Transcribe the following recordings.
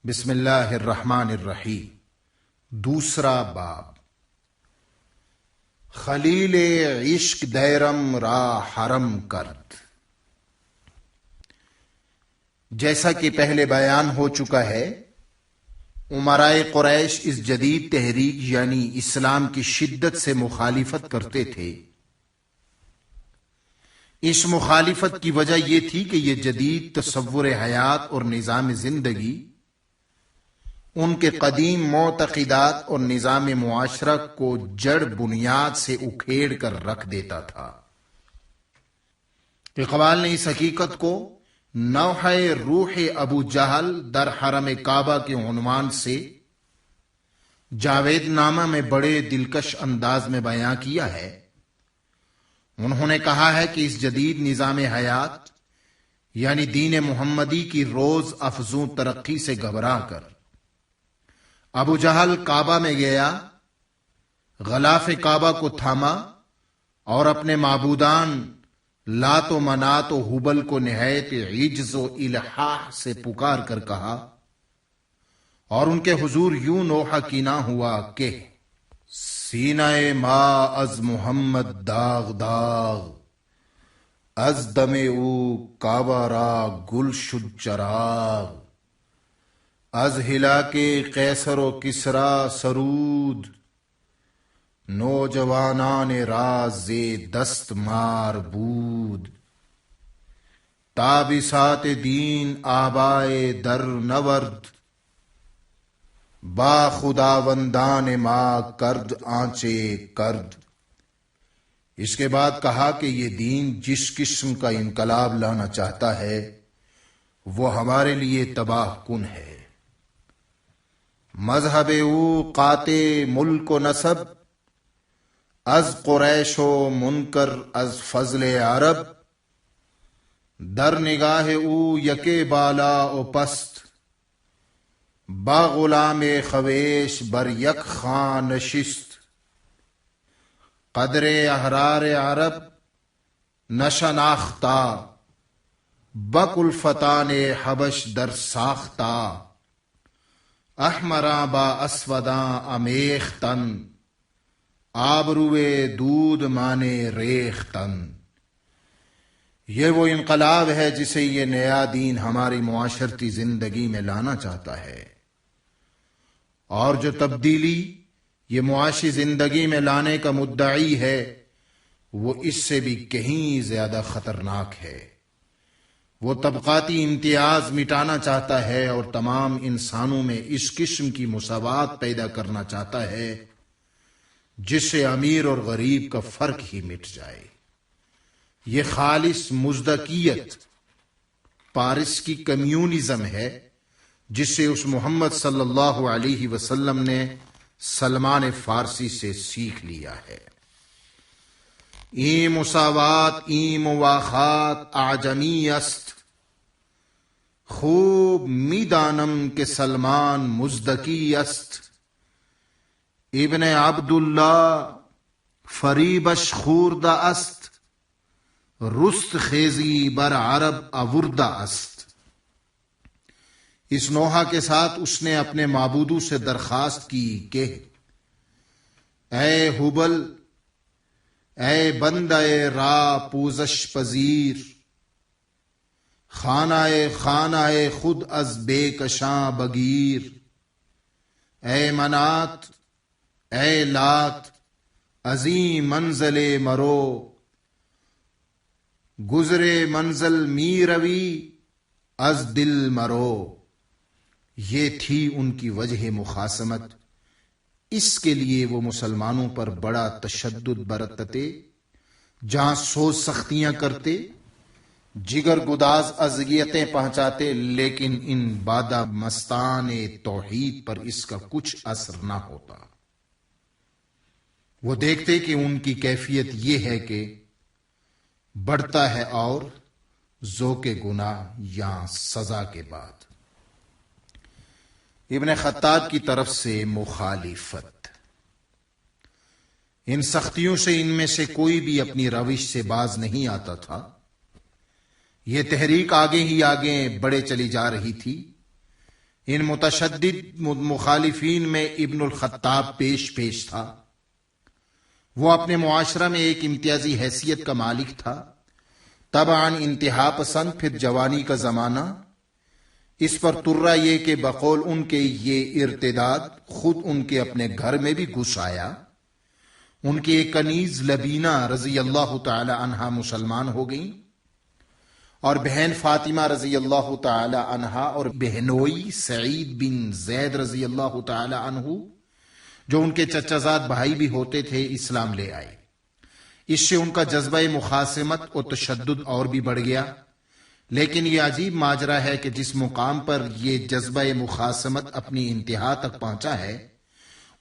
بسم اللہ الرحمن الرحیم۔ دوسرا باب۔ خلیل عشق دیرم را حرم کرد۔ جیسا کہ پہلے بیان ہو چکا ہے، امرائے قریش اس جدید تحریک یعنی اسلام کی شدت سے مخالفت کرتے تھے۔ اس مخالفت کی وجہ یہ تھی کہ یہ جدید تصور حیات اور نظام زندگی ان کے قدیم معتقدات اور نظام معاشرہ کو جڑ بنیاد سے اکھیڑ کر رکھ دیتا تھا۔ اقبال نے اس حقیقت کو نوحہ روح ابو جہل در حرم کعبہ کے عنوان سے جاوید نامہ میں بڑے دلکش انداز میں بیان کیا ہے۔ انہوں نے کہا ہے کہ اس جدید نظام حیات یعنی دین محمدی کی روز افزوں ترقی سے گھبرا کر ابو جہل کعبہ میں گیا، غلاف کعبہ کو تھاما اور اپنے معبودان لات و منات و حبل کو نہایت عجز و الحاح سے پکار کر کہا، اور ان کے حضور یوں نوحہ کینا ہوا کہ سینہ ما از محمد داغ داغ، از دم او کعبہ را گل شد چراغ، از ہلاک قیصر و کسری سرود، نوجوانان راز دست مار بود، تابسات دین آبائے در نورد، با خداوندان ما کرد آنچے کرد۔ اس کے بعد کہا کہ یہ دین جس قسم کا انقلاب لانا چاہتا ہے وہ ہمارے لیے تباہ کن ہے۔ مذہب او قاطع ملک و نسب، از قریش و منکر از فضل عرب، در نگاہ او یکے بالا و پست، با غلام خویش بر یک خاں نشست، قدر احرار عرب نشناختہ، بکلفتان حبش در ساختہ، احمراں با اسوداں امیختن، آبروئے دودھ مانے ریختن۔ یہ وہ انقلاب ہے جسے یہ نیا دین ہماری معاشرتی زندگی میں لانا چاہتا ہے، اور جو تبدیلی یہ معاشی زندگی میں لانے کا مدعی ہے وہ اس سے بھی کہیں زیادہ خطرناک ہے۔ وہ طبقاتی امتیاز مٹانا چاہتا ہے اور تمام انسانوں میں اس قسم کی مساوات پیدا کرنا چاہتا ہے جس سے امیر اور غریب کا فرق ہی مٹ جائے۔ یہ خالص مزدقیت پارس کی کمیونزم ہے جس سے اس محمد صلی اللہ علیہ وسلم نے سلمان فارسی سے سیکھ لیا ہے۔ این مساوات این مواخات اعجمی است، خوب می دانم کہ سلمان مزدکی است، ابن عبداللہ فریبش خورده است، رست خیزی بر عرب آورده است۔ اس نوحہ کے ساتھ اس نے اپنے معبودوں سے درخواست کی کہ اے حبل، اے بندہ را پوزش پذیر، خانہ خود از بے کشاں بگیر، اے منات، اے لات، عظیم منزل مرو، گزرے منزل می روی از دل مرو۔ یہ تھی ان کی وجہ مخاصمت۔ اس کے لیے وہ مسلمانوں پر بڑا تشدد برتتے، جہاں سوز سختیاں کرتے، جگر گداز اذیتیں پہنچاتے، لیکن ان بادہ مستان توحید پر اس کا کچھ اثر نہ ہوتا۔ وہ دیکھتے کہ ان کی کیفیت یہ ہے کہ بڑھتا ہے اور ذوق گناہ یا سزا کے بعد۔ ابن خطاب کی طرف سے مخالفت۔ ان سختیوں سے ان میں سے کوئی بھی اپنی روش سے باز نہیں آتا تھا۔ یہ تحریک آگے ہی آگے بڑھے چلی جا رہی تھی، ان متشدد مخالفین میں ابن الخطاب پیش تھا۔ وہ اپنے معاشرہ میں ایک امتیازی حیثیت کا مالک تھا، طبعاً انتہا پسند، پھر جوانی کا زمانہ۔ اس پر ترا یہ کہ بقول ان کے یہ ارتداد خود ان کے اپنے گھر میں بھی گھس آیا۔ ان کی ایک کنیز لبینہ رضی اللہ تعالی عنہا مسلمان ہو گئیں، اور بہن فاطمہ رضی اللہ تعالی عنہا اور بہنوئی سعید بن زید رضی اللہ تعالی عنہ، جو ان کے چچا زاد بھائی بھی ہوتے تھے، اسلام لے آئے۔ اس سے ان کا جذبہ مخاصمت اور تشدد اور بھی بڑھ گیا۔ لیکن یہ عجیب ماجرا ہے کہ جس مقام پر یہ جذبہ مخاصمت اپنی انتہا تک پہنچا ہے،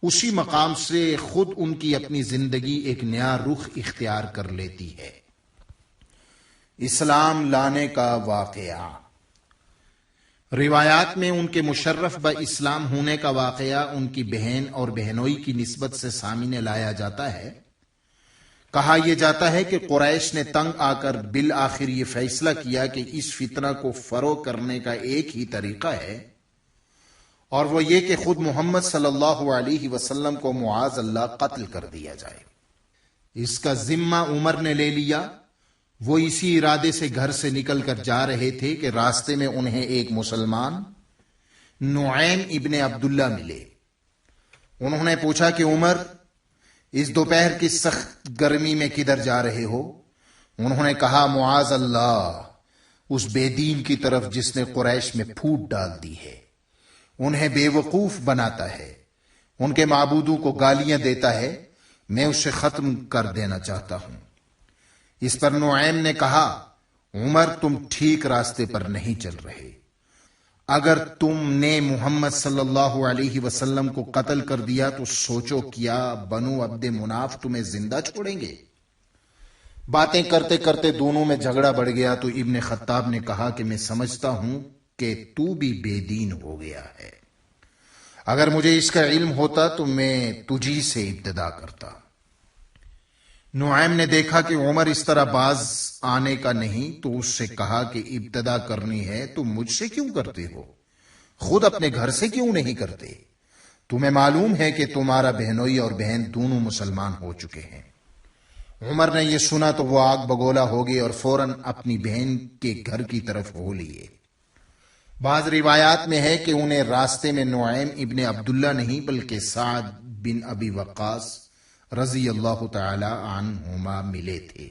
اسی مقام سے خود ان کی اپنی زندگی ایک نیا رخ اختیار کر لیتی ہے۔ اسلام لانے کا واقعہ۔ روایات میں ان کے مشرف با اسلام ہونے کا واقعہ ان کی بہن اور بہنوئی کی نسبت سے سامنے لایا جاتا ہے۔ کہا یہ جاتا ہے کہ قریش نے تنگ آ کر بالآخر یہ فیصلہ کیا کہ اس فتنہ کو فروغ کرنے کا ایک ہی طریقہ ہے، اور وہ یہ کہ خود محمد صلی اللہ علیہ وسلم کو معاذ اللہ قتل کر دیا جائے۔ اس کا ذمہ عمر نے لے لیا۔ وہ اسی ارادے سے گھر سے نکل کر جا رہے تھے کہ راستے میں انہیں ایک مسلمان نعیم ابن عبداللہ ملے۔ انہوں نے پوچھا کہ عمر، اس دوپہر کی سخت گرمی میں کدھر جا رہے ہو؟ انہوں نے کہا معاذ اللہ اس بے دین کی طرف جس نے قریش میں پھوٹ ڈال دی ہے، انہیں بے وقوف بناتا ہے، ان کے معبودوں کو گالیاں دیتا ہے، میں اسے ختم کر دینا چاہتا ہوں۔ اس پر نعیم نے کہا عمر، تم ٹھیک راستے پر نہیں چل رہے۔ اگر تم نے محمد صلی اللہ علیہ وسلم کو قتل کر دیا تو سوچو کیا بنو عبد مناف تمہیں زندہ چھوڑیں گے؟ باتیں کرتے کرتے دونوں میں جھگڑا بڑھ گیا تو ابن خطاب نے کہا کہ میں سمجھتا ہوں کہ تو بھی بے دین ہو گیا ہے۔ اگر مجھے اس کا علم ہوتا تو میں تجھی سے ابتدا کرتا۔ نعیم نے دیکھا کہ عمر اس طرح باز آنے کا نہیں تو اس سے کہا کہ ابتدا کرنی ہے تو مجھ سے کیوں کرتے ہو؟ خود اپنے گھر سے کیوں نہیں کرتے؟ تمہیں معلوم ہے کہ تمہارا بہنوئی اور بہن دونوں مسلمان ہو چکے ہیں۔ عمر نے یہ سنا تو وہ آگ بگولا ہو گئے اور فوراً اپنی بہن کے گھر کی طرف ہو لیے۔ بعض روایات میں ہے کہ انہیں راستے میں نعیم ابن عبداللہ نہیں بلکہ سعد بن ابی وقاص رضی اللہ تعالی عنہما ملے تھے۔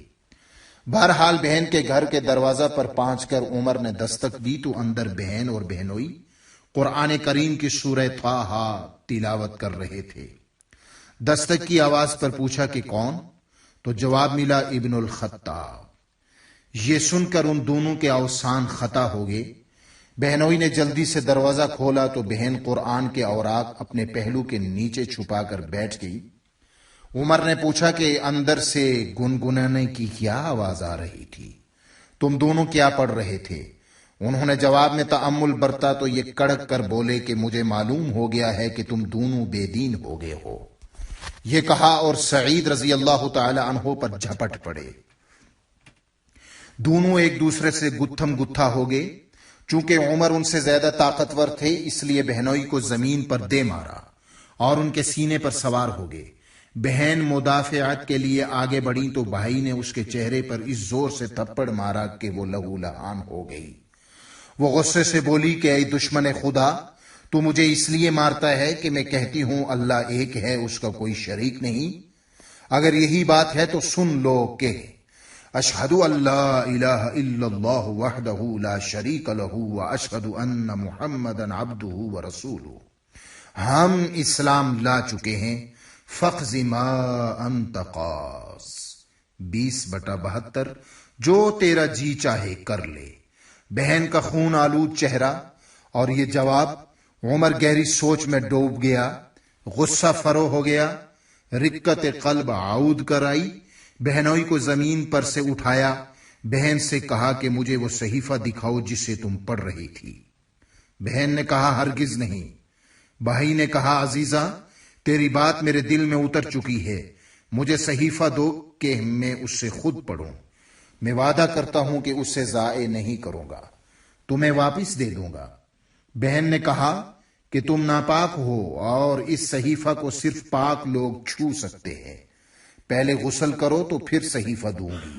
بہرحال بہن کے گھر کے دروازہ پر پہنچ کر عمر نے دستک دی تو اندر بہن اور بہنوئی قرآن کریم کی سورہ طٰہٰ تلاوت کر رہے تھے۔ دستک کی آواز پر پوچھا کہ کون؟ تو جواب ملا ابن الخطاب۔ یہ سن کر ان دونوں کے اوسان خطا ہو گئے۔ بہنوئی نے جلدی سے دروازہ کھولا تو بہن قرآن کے اوراق اپنے پہلو کے نیچے چھپا کر بیٹھ گئی۔ عمر نے پوچھا کہ اندر سے گنگنانے کی کیا آواز آ رہی تھی؟ تم دونوں کیا پڑھ رہے تھے؟ انہوں نے جواب میں تأمل برتا تو یہ کڑک کر بولے کہ مجھے معلوم ہو گیا ہے کہ تم دونوں بے دین ہو گئے ہو۔ یہ کہا اور سعید رضی اللہ تعالی عنہ پر جھپٹ پڑے۔ دونوں ایک دوسرے سے گتھم گتھا ہو گئے۔ چونکہ عمر ان سے زیادہ طاقتور تھے اس لیے بہنوئی کو زمین پر دے مارا اور ان کے سینے پر سوار ہو گئے۔ بہن مدافعت کے لیے آگے بڑھی تو بھائی نے اس کے چہرے پر اس زور سے تھپڑ مارا کہ وہ لہو لہان ہو گئی۔ وہ غصے سے بولی کہ اے دشمن خدا، تو مجھے اس لیے مارتا ہے کہ میں کہتی ہوں اللہ ایک ہے، اس کا کوئی شریک نہیں؟ اگر یہی بات ہے تو سن لو کہ اشہد ان لا الہ الا اللہ وحدہ لا شریک لہ واشہد ان محمدا عبدہ ورسولہ۔ ہم اسلام لا چکے ہیں، فقض ما انت قاض 20/72، جو تیرا جی چاہے کر لے۔ بہن کا خون آلود چہرہ اور یہ جواب، عمر گہری سوچ میں ڈوب گیا، غصہ فرو ہو گیا، رقت قلب عود کر آئی۔ بہنوئی کو زمین پر سے اٹھایا، بہن سے کہا کہ مجھے وہ صحیفہ دکھاؤ جسے تم پڑھ رہی تھی۔ بہن نے کہا ہرگز نہیں۔ بھائی نے کہا عزیزہ، تیری بات میرے دل میں اتر چکی ہے، مجھے صحیفہ دو کہ میں اس سے خود پڑھوں۔ میں وعدہ کرتا ہوں کہ اسے ضائع نہیں کروں گا، تمہیں واپس دے دوں گا۔ بہن نے کہا کہ تم ناپاک ہو اور اس صحیفہ کو صرف پاک لوگ چھو سکتے ہیں، پہلے غسل کرو تو پھر صحیفہ دوں گی۔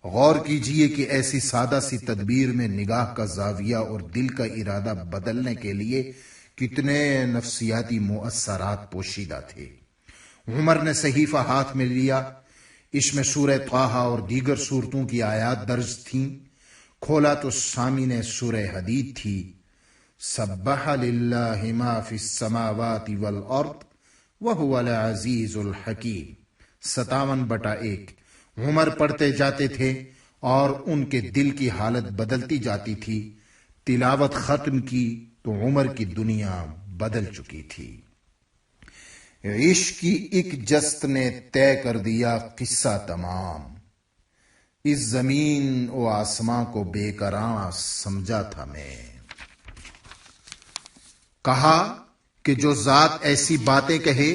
غور کیجئے کہ ایسی سادہ سی تدبیر میں نگاہ کا زاویہ اور دل کا ارادہ بدلنے کے لیے کتنے نفسیاتی مؤثرات پوشیدہ تھے۔ عمر نے صحیفہ ہاتھ میں لیا، اس میں سورہ طٰہٰ اور دیگر سورتوں کی آیات درج تھیں۔ کھولا تو سامنے سورہ حدید تھی، سبح للہ ما فی السماوات والارض وہو العزیز الحکیم، 57/1۔ عمر پڑھتے جاتے تھے اور ان کے دل کی حالت بدلتی جاتی تھی۔ تلاوت ختم کی تو عمر کی دنیا بدل چکی تھی۔ عشق کی ایک جست نے طے کر دیا قصہ تمام، اس زمین و آسماں کو بے کراں سمجھا تھا میں۔ کہا کہ جو ذات ایسی باتیں کہے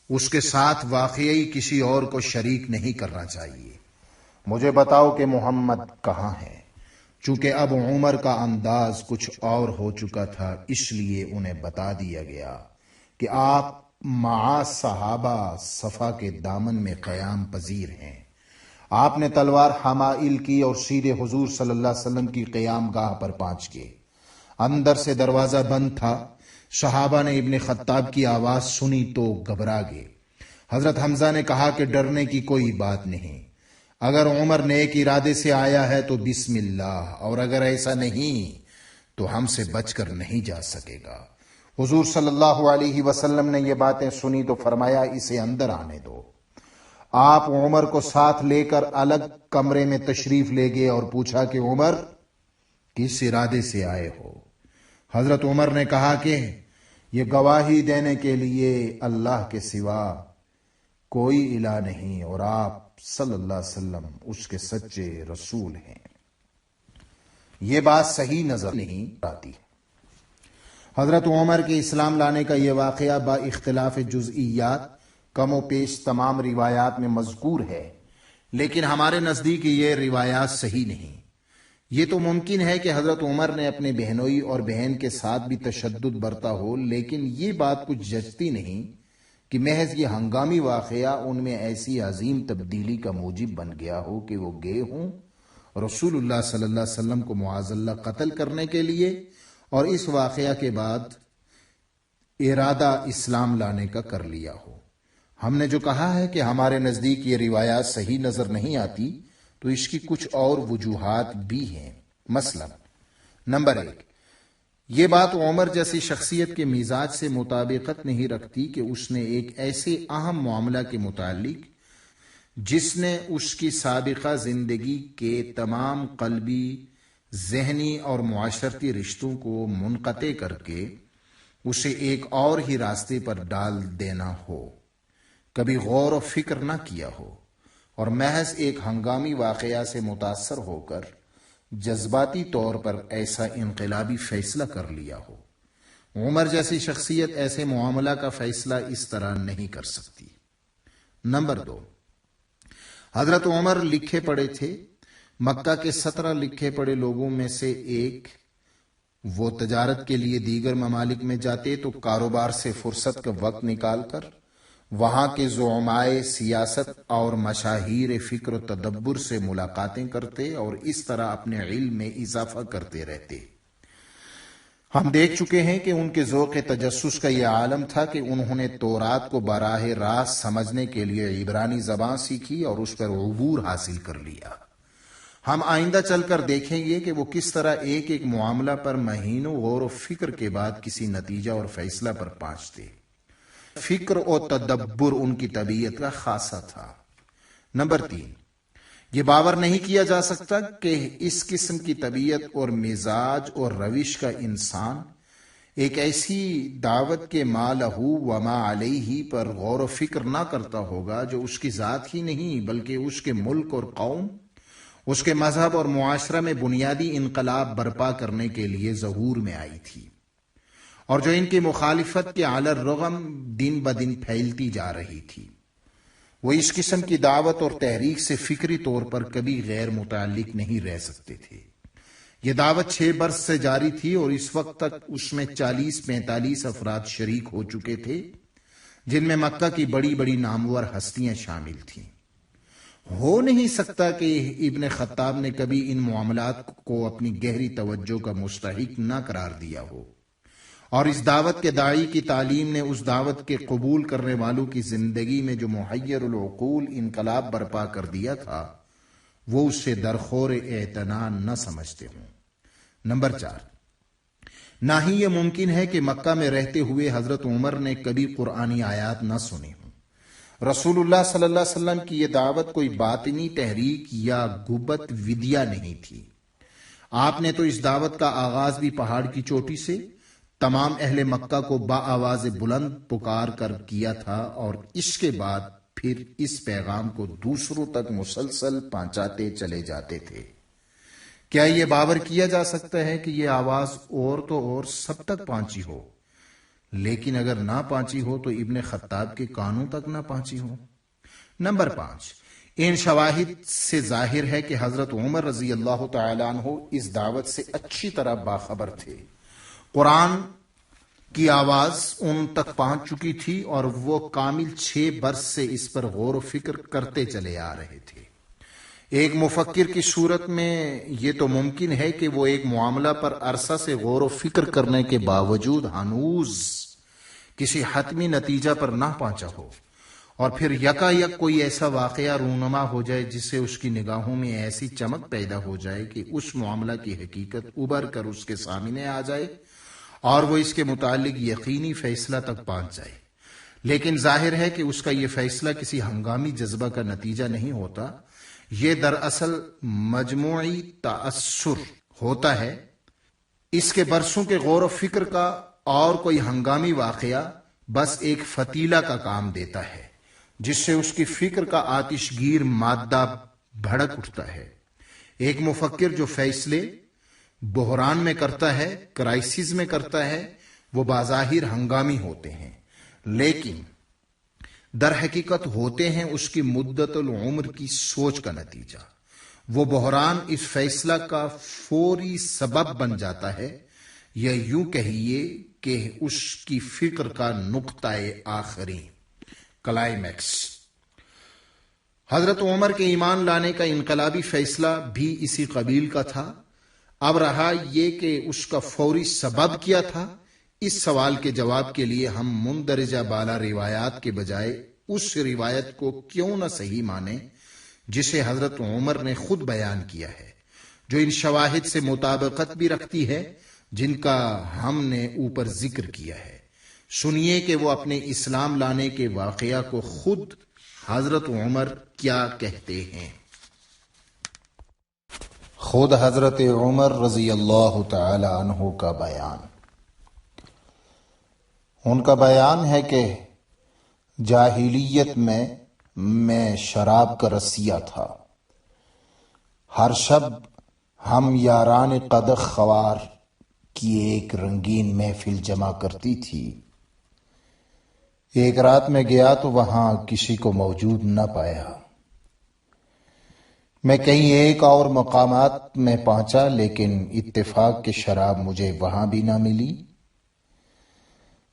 اس کے ساتھ واقعی کسی اور کو شریک نہیں کرنا چاہیے۔ مجھے بتاؤ کہ محمد کہاں ہے؟ چونکہ اب عمر کا انداز کچھ اور ہو چکا تھا، اس لیے انہیں بتا دیا گیا کہ آپ مع صحابہ صفا کے دامن میں قیام پذیر ہیں۔ آپ نے تلوار حمائل کی اور سیدھے حضور صلی اللہ علیہ وسلم کی قیام گاہ پر پہنچ گئے۔ اندر سے دروازہ بند تھا۔ صحابہ نے ابن خطاب کی آواز سنی تو گھبرا گئے۔ حضرت حمزہ نے کہا کہ ڈرنے کی کوئی بات نہیں، اگر عمر نیک ارادے سے آیا ہے تو بسم اللہ، اور اگر ایسا نہیں تو ہم سے بچ کر نہیں جا سکے گا۔ حضور صلی اللہ علیہ وسلم نے یہ باتیں سنی تو فرمایا اسے اندر آنے دو۔ آپ عمر کو ساتھ لے کر الگ کمرے میں تشریف لے گئے اور پوچھا کہ عمر کس ارادے سے آئے ہو؟ حضرت عمر نے کہا کہ یہ گواہی دینے کے لیے اللہ کے سوا کوئی الہ نہیں اور آپ صلی اللہ علیہ وسلم اس کے سچے رسول ہیں۔ یہ بات صحیح نظر نہیں آتی۔ حضرت عمر کے اسلام لانے کا یہ واقعہ با اختلاف جزئیات کم و بیش تمام روایات میں مذکور ہے، لیکن ہمارے نزدیک یہ روایات صحیح نہیں۔ یہ تو ممکن ہے کہ حضرت عمر نے اپنے بہنوئی اور بہن کے ساتھ بھی تشدد برتا ہو، لیکن یہ بات کچھ جچتی نہیں کہ محض یہ ہنگامی واقعہ ان میں ایسی عظیم تبدیلی کا موجب بن گیا ہو کہ وہ گئے ہوں رسول اللہ صلی اللہ علیہ وسلم کو معاذ اللہ قتل کرنے کے لیے، اور اس واقعہ کے بعد ارادہ اسلام لانے کا کر لیا ہو۔ ہم نے جو کہا ہے کہ ہمارے نزدیک یہ روایات صحیح نظر نہیں آتی، تو اس کی کچھ اور وجوہات بھی ہیں۔ مثلا نمبر 1، یہ بات عمر جیسی شخصیت کے مزاج سے مطابقت نہیں رکھتی کہ اس نے ایک ایسے اہم معاملہ کے متعلق جس نے اس کی سابقہ زندگی کے تمام قلبی، ذہنی اور معاشرتی رشتوں کو منقطع کر کے اسے ایک اور ہی راستے پر ڈال دینا ہو، کبھی غور و فکر نہ کیا ہو، اور محض ایک ہنگامی واقعہ سے متاثر ہو کر جذباتی طور پر ایسا انقلابی فیصلہ کر لیا ہو۔ عمر جیسی شخصیت ایسے معاملہ کا فیصلہ اس طرح نہیں کر سکتی۔ نمبر 2، حضرت عمر لکھے پڑھے تھے۔ مکہ کے 17 لکھے پڑھے لوگوں میں سے ایک وہ تجارت کے لیے دیگر ممالک میں جاتے تو کاروبار سے فرصت کا وقت نکال کر وہاں کے زعمائے سیاست اور مشاہیر فکر و تدبر سے ملاقاتیں کرتے اور اس طرح اپنے علم میں اضافہ کرتے رہتے۔ ہم دیکھ چکے ہیں کہ ان کے ذوق تجسس کا یہ عالم تھا کہ انہوں نے تورات کو براہ راست سمجھنے کے لیے عبرانی زبان سیکھی اور اس پر عبور حاصل کر لیا۔ ہم آئندہ چل کر دیکھیں گے کہ وہ کس طرح ایک ایک معاملہ پر مہینوں غور و فکر کے بعد کسی نتیجہ اور فیصلہ پر پہنچتے۔ فکر و تدبر ان کی طبیعت کا خاصہ تھا۔ نمبر 3، یہ باور نہیں کیا جا سکتا کہ اس قسم کی طبیعت اور مزاج اور روش کا انسان ایک ایسی دعوت کے ما لہ و ما علیہ پر غور و فکر نہ کرتا ہوگا جو اس کی ذات ہی نہیں بلکہ اس کے ملک اور قوم، اس کے مذہب اور معاشرہ میں بنیادی انقلاب برپا کرنے کے لیے ظہور میں آئی تھی، اور جو ان کی مخالفت کے علی الرغم دن بدن پھیلتی جا رہی تھی۔ وہ اس قسم کی دعوت اور تحریک سے فکری طور پر کبھی غیر متعلق نہیں رہ سکتے تھے۔ یہ دعوت 6 برس سے جاری تھی اور اس وقت تک اس میں 40-45 افراد شریک ہو چکے تھے، جن میں مکہ کی بڑی بڑی نامور ہستیاں شامل تھیں۔ ہو نہیں سکتا کہ ابن خطاب نے کبھی ان معاملات کو اپنی گہری توجہ کا مستحق نہ قرار دیا ہو، اور اس دعوت کے داعی کی تعلیم نے اس دعوت کے قبول کرنے والوں کی زندگی میں جو محیر العقول انقلاب برپا کر دیا تھا، وہ اس سے درخور اعتنا نہ سمجھتے ہوں۔ نمبر 4، نہ ہی یہ ممکن ہے کہ مکہ میں رہتے ہوئے حضرت عمر نے کبھی قرآنی آیات نہ سنی ہوں۔ رسول اللہ صلی اللہ علیہ وسلم کی یہ دعوت کوئی باطنی تحریک یا گبت ودیا نہیں تھی۔ آپ نے تو اس دعوت کا آغاز بھی پہاڑ کی چوٹی سے تمام اہل مکہ کو بآواز بلند پکار کر کیا تھا، اور اس کے بعد پھر اس پیغام کو دوسروں تک مسلسل پہنچاتے چلے جاتے تھے۔ کیا یہ باور کیا جا سکتا ہے کہ یہ آواز اور تو اور سب تک پہنچی ہو، لیکن اگر نہ پہنچی ہو تو ابن خطاب کے کانوں تک نہ پہنچی ہو؟ نمبر 5، ان شواہد سے ظاہر ہے کہ حضرت عمر رضی اللہ تعالی عنہ اس دعوت سے اچھی طرح باخبر تھے۔ قرآن کی آواز ان تک پہنچ چکی تھی اور وہ کامل 6 برس سے اس پر غور و فکر کرتے چلے آ رہے تھے۔ ایک مفکر کی صورت میں یہ تو ممکن ہے کہ وہ ایک معاملہ پر عرصہ سے غور و فکر کرنے کے باوجود ہنوز کسی حتمی نتیجہ پر نہ پہنچا ہو، اور پھر یکا یک کوئی ایسا واقعہ رونما ہو جائے جس سے اس کی نگاہوں میں ایسی چمک پیدا ہو جائے کہ اس معاملہ کی حقیقت ابھر کر اس کے سامنے آ جائے اور وہ اس کے متعلق یقینی فیصلہ تک پہنچ جائے، لیکن ظاہر ہے کہ اس کا یہ فیصلہ کسی ہنگامی جذبہ کا نتیجہ نہیں ہوتا۔ یہ دراصل مجموعی تأثر ہوتا ہے۔ اس کے برسوں کے غور و فکر کا اور کوئی ہنگامی واقعہ بس ایک فتیلہ کا کام دیتا ہے، جس سے اس کی فکر کا آتش گیر مادہ بھڑک اٹھتا ہے۔ ایک مفکر جو فیصلے بحران میں کرتا ہے، کرائسس میں کرتا ہے، وہ بظاہر ہنگامی ہوتے ہیں، لیکن در حقیقت ہوتے ہیں اس کی مدت العمر کی سوچ کا نتیجہ۔ وہ بحران اس فیصلہ کا فوری سبب بن جاتا ہے، یا یوں کہیے کہ اس کی فکر کا نقطہ آخری، کلائمیکس۔ حضرت عمر کے ایمان لانے کا انقلابی فیصلہ بھی اسی قبیل کا تھا۔ اب رہا یہ کہ اس کا فوری سبب کیا تھا۔ اس سوال کے جواب کے لیے ہم مندرجہ بالا روایات کے بجائے اس روایت کو کیوں نہ صحیح مانیں جسے حضرت عمر نے خود بیان کیا ہے، جو ان شواہد سے مطابقت بھی رکھتی ہے جن کا ہم نے اوپر ذکر کیا ہے۔ سنیے کہ وہ اپنے اسلام لانے کے واقعہ کو خود حضرت عمر کیا کہتے ہیں۔ خود حضرت عمر رضی اللہ تعالی عنہ کا بیان۔ ان کا بیان ہے کہ جاہلیت میں شراب کا رسیہ تھا۔ ہر شب ہم یاران قدح خوار کی ایک رنگین محفل جمع کرتی تھی۔ ایک رات میں گیا تو وہاں کسی کو موجود نہ پایا۔ میں کہیں ایک اور مقامات میں پہنچا، لیکن اتفاق کے شراب مجھے وہاں بھی نہ ملی۔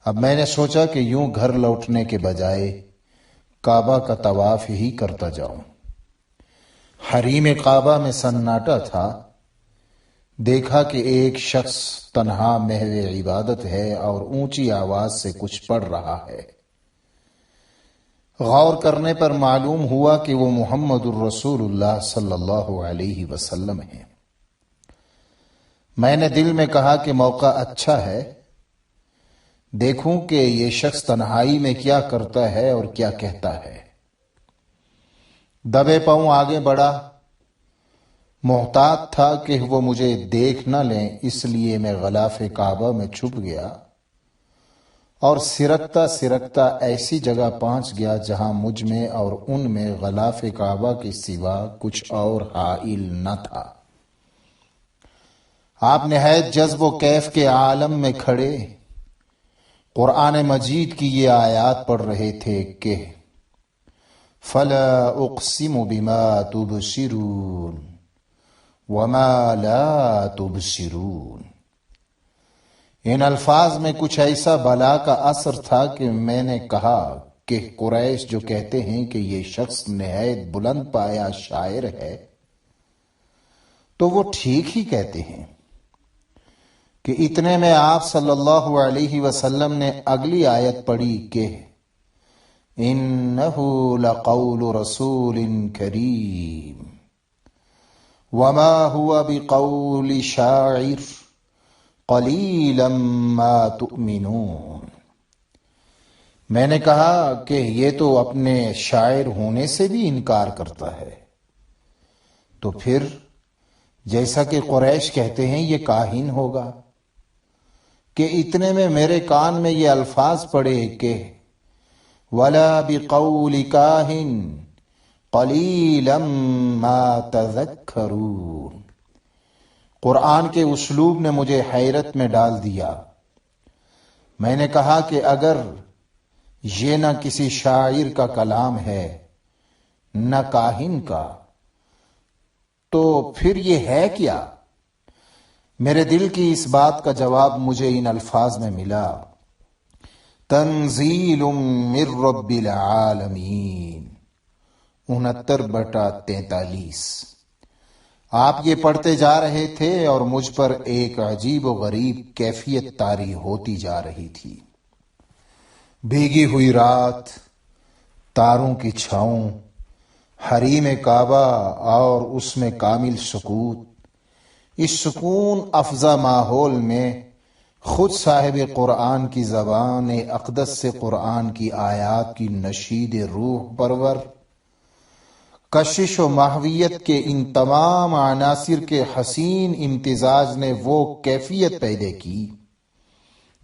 اب میں نے سوچا کہ یوں گھر لوٹنے کے بجائے کعبہ کا طواف ہی کرتا جاؤں۔ حریم کعبہ میں سناٹا تھا۔ دیکھا کہ ایک شخص تنہا محو عبادت ہے اور اونچی آواز سے کچھ پڑھ رہا ہے۔ غور کرنے پر معلوم ہوا کہ وہ محمد الرسول اللہ صلی اللہ علیہ وسلم ہیں۔ میں نے دل میں کہا کہ موقع اچھا ہے، دیکھوں کہ یہ شخص تنہائی میں کیا کرتا ہے اور کیا کہتا ہے۔ دبے پاؤں آگے بڑھا۔ محتاط تھا کہ وہ مجھے دیکھ نہ لیں، اس لیے میں غلاف کعبہ میں چھپ گیا اور سرکتا سرکتا ایسی جگہ پہنچ گیا جہاں مجھ میں اور ان میں غلاف کعبہ کے سوا کچھ اور حائل نہ تھا۔ آپ نہایت جذب و کیف کے عالم میں کھڑے قرآن مجید کی یہ آیات پڑھ رہے تھے کہ فَلَا أُقْسِمُ بِمَا تُبْصِرُونَ وما لا تبصرون۔ ان الفاظ میں کچھ ایسا بلا کا اثر تھا کہ میں نے کہا کہ قریش جو کہتے ہیں کہ یہ شخص نہایت بلند پایا شاعر ہے، تو وہ ٹھیک ہی کہتے ہیں کہ اتنے میں آپ صلی اللہ علیہ وسلم نے اگلی آیت پڑھی کہ انہ لقول رسول کریم وما هو بقول شاعر قلیلا ما تؤمنون۔ میں نے کہا کہ یہ تو اپنے شاعر ہونے سے بھی انکار کرتا ہے، تو پھر جیسا کہ قریش کہتے ہیں یہ کاہن ہوگا، کہ اتنے میں میرے کان میں یہ الفاظ پڑے کہ وَلَا بِقَوْلِ كَاهِنٍ قَلِيلًا مَا تَذَكَّرُونَ۔ قرآن کے اسلوب نے مجھے حیرت میں ڈال دیا۔ میں نے کہا کہ اگر یہ نہ کسی شاعر کا کلام ہے نہ کاہن کا، تو پھر یہ ہے کیا؟ میرے دل کی اس بات کا جواب مجھے ان الفاظ میں ملا، تنزیل من رب العالمین، 69/43۔ آپ یہ پڑھتے جا رہے تھے اور مجھ پر ایک عجیب و غریب کیفیت طاری ہوتی جا رہی تھی۔ بھیگی ہوئی رات، تاروں کی چھاؤں، حریم کعبہ اور اس میں کامل سکوت، اس سکون افزا ماحول میں خود صاحب قرآن کی زبان اقدس سے قرآن کی آیات کی نشید روح پرور، کشش و محویت کے ان تمام عناصر کے حسین امتزاج نے وہ کیفیت پیدا کی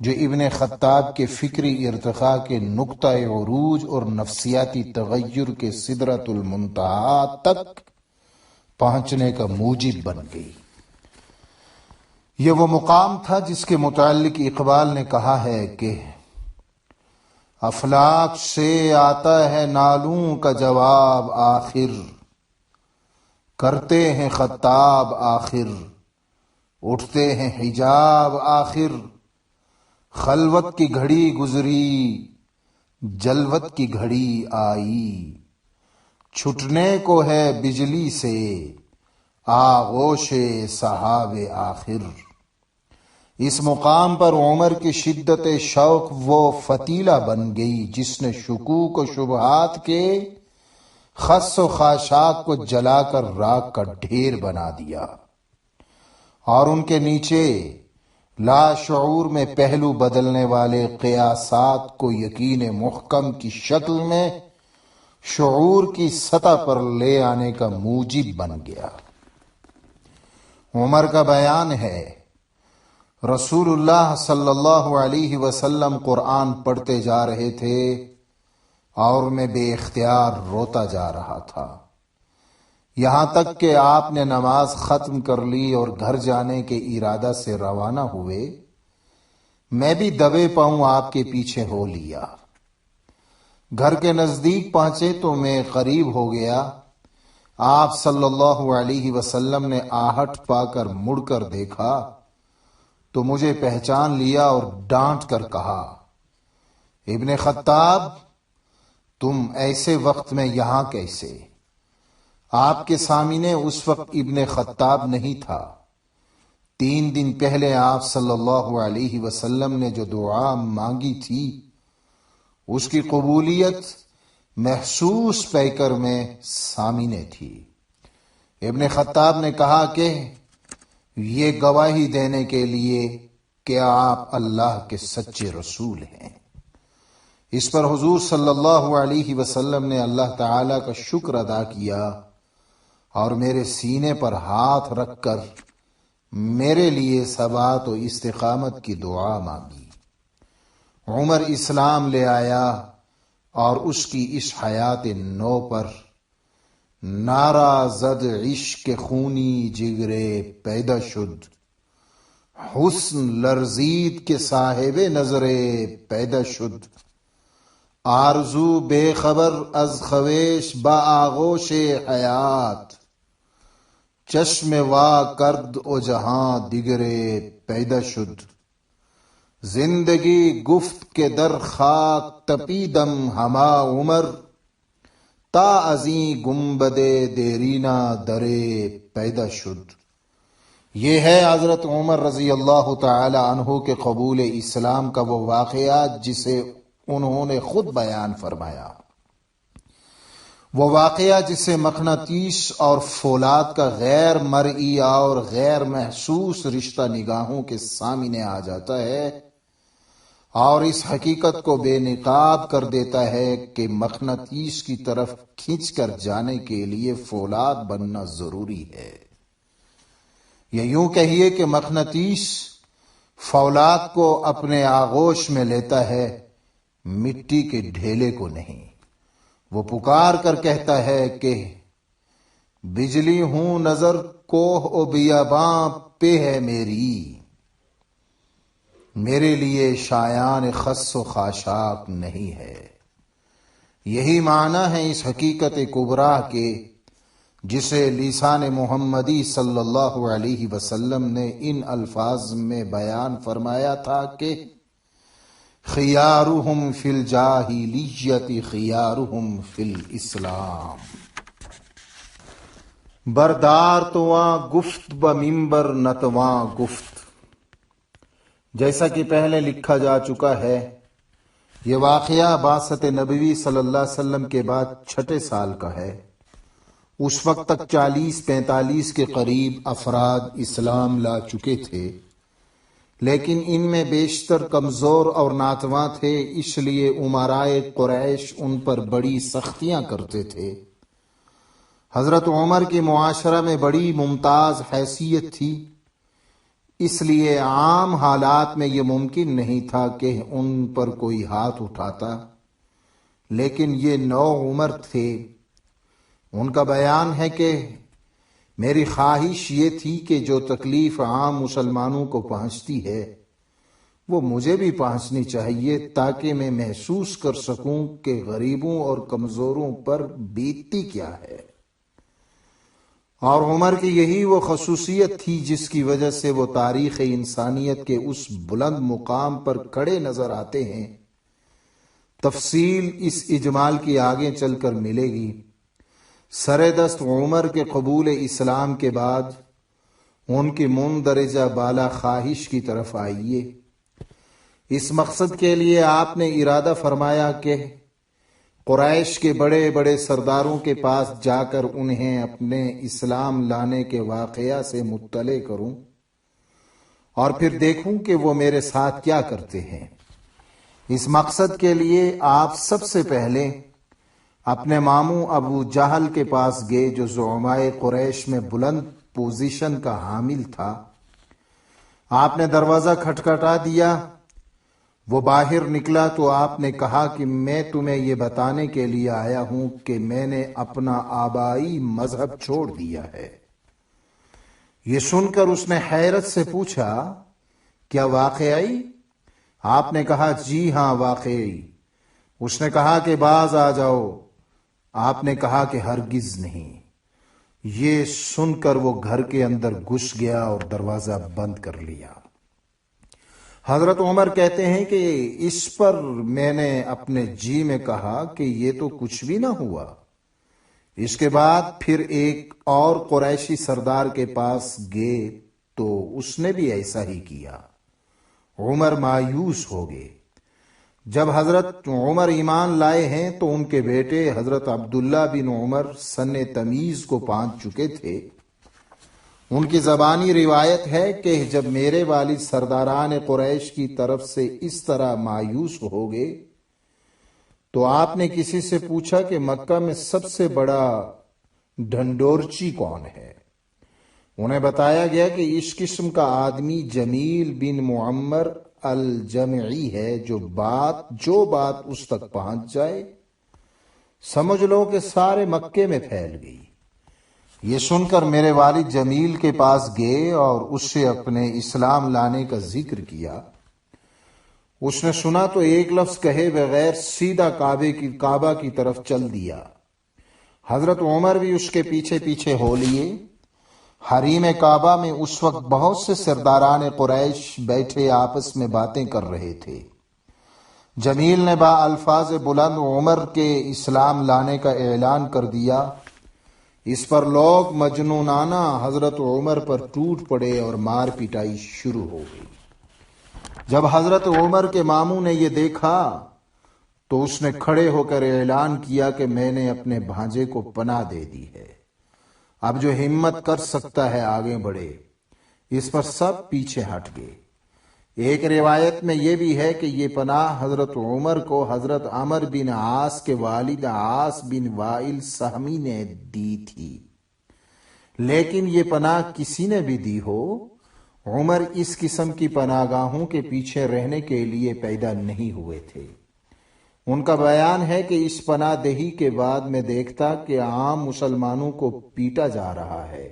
جو ابن خطاب کے فکری ارتقاء کے نقطہ عروج اور نفسیاتی تغیر کے سدرۃ المنتہا تک پہنچنے کا موجب بن گئی۔ یہ وہ مقام تھا جس کے متعلق اقبال نے کہا ہے کہ افلاک سے آتا ہے نالوں کا جواب آخر، کرتے ہیں خطاب آخر، اٹھتے ہیں حجاب آخر، خلوت کی گھڑی گزری جلوت کی گھڑی آئی، چھٹنے کو ہے بجلی سے آغوش سحاب آخر۔ اس مقام پر عمر کی شدت شوق وہ فتیلہ بن گئی جس نے شکوک و شبہات کے خس و خاشاک کو جلا کر راک کا ڈھیر بنا دیا، اور ان کے نیچے لاشعور میں پہلو بدلنے والے قیاسات کو یقین محکم کی شکل میں شعور کی سطح پر لے آنے کا موجب بن گیا۔ عمر کا بیان ہے، رسول اللہ صلی اللہ علیہ وسلم قرآن پڑھتے جا رہے تھے اور میں بے اختیار روتا جا رہا تھا، یہاں تک کہ آپ نے نماز ختم کر لی اور گھر جانے کے ارادہ سے روانہ ہوئے، میں بھی دبے پاؤں آپ کے پیچھے ہو لیا۔ گھر کے نزدیک پہنچے تو میں قریب ہو گیا۔ آپ صلی اللہ علیہ وسلم نے آہٹ پا کر مڑ کر دیکھا تو مجھے پہچان لیا اور ڈانٹ کر کہا، ابن خطاب، تم ایسے وقت میں یہاں کیسے؟ آپ کے سامنے اس وقت ابن خطاب نہیں تھا۔ 3 دن پہلے آپ صلی اللہ علیہ وسلم نے جو دعا مانگی تھی اس کی قبولیت محسوس پیکر میں سامنے تھی۔ ابن خطاب نے کہا کہ یہ گواہی دینے کے لیے کہ آپ اللہ کے سچے رسول ہیں۔ اس پر حضور صلی اللہ علیہ وسلم نے اللہ تعالی کا شکر ادا کیا اور میرے سینے پر ہاتھ رکھ کر میرے لیے ثبات و استقامت کی دعا مانگی۔ عمر اسلام لے آیا اور اس کی اس حیات نو پر نعرہ زد عشق خونی جگرے پیدا شد، حسن لرزید کے صاحب نظرے پیدا شد، آرزو بے خبر از خویش با آغوش حیات، چشم وا کرد او جہاں دیگرے پیدا شد، زندگی گفت کے در خاک تپیدم ہما عمر، تا ازیں گنبد دیرینہ درے پیدا شد۔ یہ ہے حضرت عمر رضی اللہ تعالی عنہ کے قبول اسلام کا وہ واقعہ جسے انہوں نے خود بیان فرمایا، وہ واقعہ جسے مقناطیس اور فولاد کا غیر مرئی اور غیر محسوس رشتہ نگاہوں کے سامنے آ جاتا ہے اور اس حقیقت کو بے نقاب کر دیتا ہے کہ مقناطیس کی طرف کھینچ کر جانے کے لیے فولاد بننا ضروری ہے، یا یوں کہیے کہ مقناطیس فولاد کو اپنے آغوش میں لیتا ہے، مٹی کے ڈھیلے کو نہیں۔ وہ پکار کر کہتا ہے کہ بجلی ہوں نظر کوہ و بیاباں پہ ہے میری، میرے لیے شایان خس و خاشاک نہیں ہے۔ یہی معنی ہے اس حقیقت کبریٰ کے جسے لسان محمدی صلی اللہ علیہ وسلم نے ان الفاظ میں بیان فرمایا تھا کہ خیارہم فی الجاہلیت خیارہم فی الاسلام۔ بردار تواں گفت بمنبر نتواں گفت۔ جیسا کہ پہلے لکھا جا چکا ہے، یہ واقعہ بعثت نبوی صلی اللہ علیہ وسلم کے بعد 6 سال کا ہے۔ اس وقت تک 40-45 کے قریب افراد اسلام لا چکے تھے، لیکن ان میں بیشتر کمزور اور ناتواں تھے، اس لیے امرائے قریش ان پر بڑی سختیاں کرتے تھے۔ حضرت عمر کی معاشرہ میں بڑی ممتاز حیثیت تھی، اس لیے عام حالات میں یہ ممکن نہیں تھا کہ ان پر کوئی ہاتھ اٹھاتا، لیکن یہ نو عمر تھے۔ ان کا بیان ہے کہ میری خواہش یہ تھی کہ جو تکلیف عام مسلمانوں کو پہنچتی ہے وہ مجھے بھی پہنچنی چاہیے، تاکہ میں محسوس کر سکوں کہ غریبوں اور کمزوروں پر بیتتی کیا ہے۔ اور عمر کی یہی وہ خصوصیت تھی جس کی وجہ سے وہ تاریخ انسانیت کے اس بلند مقام پر کھڑے نظر آتے ہیں۔ تفصیل اس اجمال کی آگے چل کر ملے گی۔ سر دست عمر کے قبول اسلام کے بعد ان کی مندرجہ بالا خواہش کی طرف آئیے۔ اس مقصد کے لیے آپ نے ارادہ فرمایا کہ قریش کے بڑے بڑے سرداروں کے پاس جا کر انہیں اپنے اسلام لانے کے واقعہ سے مطلع کروں اور پھر دیکھوں کہ وہ میرے ساتھ کیا کرتے ہیں۔ اس مقصد کے لیے آپ سب سے پہلے اپنے ماموں ابو جہل کے پاس گئے، جو زعمائے قریش میں بلند پوزیشن کا حامل تھا۔ آپ نے دروازہ کھٹکھٹا دیا، وہ باہر نکلا تو آپ نے کہا کہ میں تمہیں یہ بتانے کے لیے آیا ہوں کہ میں نے اپنا آبائی مذہب چھوڑ دیا ہے۔ یہ سن کر اس نے حیرت سے پوچھا، کیا واقعی؟ آپ نے کہا جی ہاں واقعی۔ اس نے کہا کہ باز آ جاؤ۔ آپ نے کہا کہ ہرگز نہیں۔ یہ سن کر وہ گھر کے اندر گھس گیا اور دروازہ بند کر لیا۔ حضرت عمر کہتے ہیں کہ اس پر میں نے اپنے جی میں کہا کہ یہ تو کچھ بھی نہ ہوا۔ اس کے بعد پھر ایک اور قریشی سردار کے پاس گئے تو اس نے بھی ایسا ہی کیا۔ عمر مایوس ہو گئے۔ جب حضرت عمر ایمان لائے ہیں تو ان کے بیٹے حضرت عبداللہ بن عمر سن تمیز کو پہنچ چکے تھے۔ ان کی زبانی روایت ہے کہ جب میرے والد سرداران قریش کی طرف سے اس طرح مایوس ہو گئے تو آپ نے کسی سے پوچھا کہ مکہ میں سب سے بڑا ڈھنڈورچی کون ہے؟ انہیں بتایا گیا کہ اس قسم کا آدمی جمیل بن معمر الجمعی ہے، جو بات اس تک پہنچ جائے سمجھ لو کہ سارے مکے میں پھیل گئی۔ یہ سن کر میرے والد جمیل کے پاس گئے اور اس سے اپنے اسلام لانے کا ذکر کیا۔ اس نے سنا تو ایک لفظ کہے بغیر سیدھا کعبہ کی طرف چل دیا۔ حضرت عمر بھی اس کے پیچھے پیچھے ہو لیے۔ حریم کعبہ میں اس وقت بہت سے سرداران قریش بیٹھے آپس میں باتیں کر رہے تھے۔ جمیل نے با الفاظ بلند عمر کے اسلام لانے کا اعلان کر دیا۔ اس پر لوگ مجنونانہ حضرت عمر پر ٹوٹ پڑے اور مار پٹائی شروع ہو گئی۔ جب حضرت عمر کے ماموں نے یہ دیکھا تو اس نے کھڑے ہو کر اعلان کیا کہ میں نے اپنے بھانجے کو پناہ دے دی ہے، اب جو ہمت کر سکتا ہے آگے بڑھے۔ اس پر سب پیچھے ہٹ گئے۔ ایک روایت میں یہ بھی ہے کہ یہ پناہ حضرت عمر کو حضرت عمر بن عاص کے والد عاص بن وائل سہمی نے دی تھی، لیکن یہ پناہ کسی نے بھی دی ہو، عمر اس قسم کی پناہ گاہوں کے پیچھے رہنے کے لیے پیدا نہیں ہوئے تھے۔ ان کا بیان ہے کہ اس پناہ دہی کے بعد میں دیکھتا کہ عام مسلمانوں کو پیٹا جا رہا ہے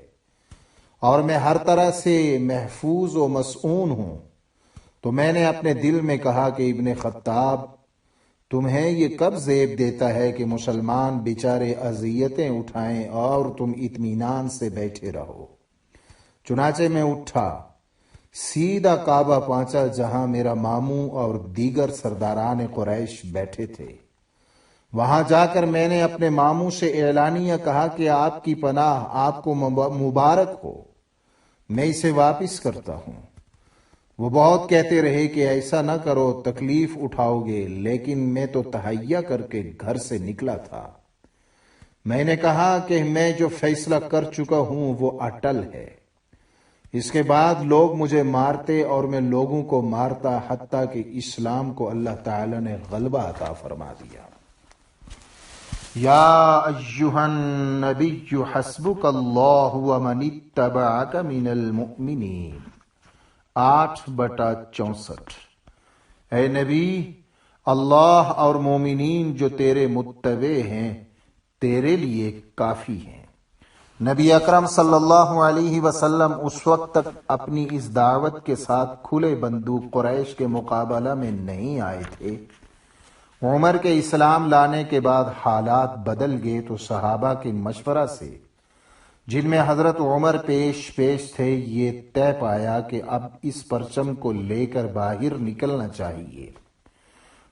اور میں ہر طرح سے محفوظ و مصون ہوں، تو میں نے اپنے دل میں کہا کہ ابن خطاب، تمہیں یہ کب زیب دیتا ہے کہ مسلمان بیچارے اذیتیں اٹھائیں اور تم اطمینان سے بیٹھے رہو؟ چنانچہ میں اٹھا، سیدھا کعبہ پہنچا جہاں میرا ماموں اور دیگر سرداران قریش بیٹھے تھے۔ وہاں جا کر میں نے اپنے ماموں سے اعلانیہ کہا کہ آپ کی پناہ آپ کو مبارک ہو، میں اسے واپس کرتا ہوں۔ وہ بہت کہتے رہے کہ ایسا نہ کرو، تکلیف اٹھاؤ گے، لیکن میں تو تہیا کر کے گھر سے نکلا تھا۔ میں نے کہا کہ میں جو فیصلہ کر چکا ہوں وہ اٹل ہے۔ اس کے بعد لوگ مجھے مارتے اور میں لوگوں کو مارتا، حتیٰ کہ اسلام کو اللہ تعالی نے غلبہ عطا فرما دیا۔ یا ایھا النبی حسبک اللہ ومن اتبعک من المؤمنین، 8/64۔ اے نبی، اللہ اور مومنین جو تیرے متبع ہیں تیرے لیے کافی ہیں۔ نبی اکرم صلی اللہ علیہ وسلم اس وقت تک اپنی اس دعوت کے ساتھ کھلے بندوق قریش کے مقابلہ میں نہیں آئے تھے۔ عمر کے اسلام لانے کے بعد حالات بدل گئے تو صحابہ کے مشورہ سے، جن میں حضرت عمر پیش تھے، یہ طے پایا کہ اب اس پرچم کو لے کر باہر نکلنا چاہیے۔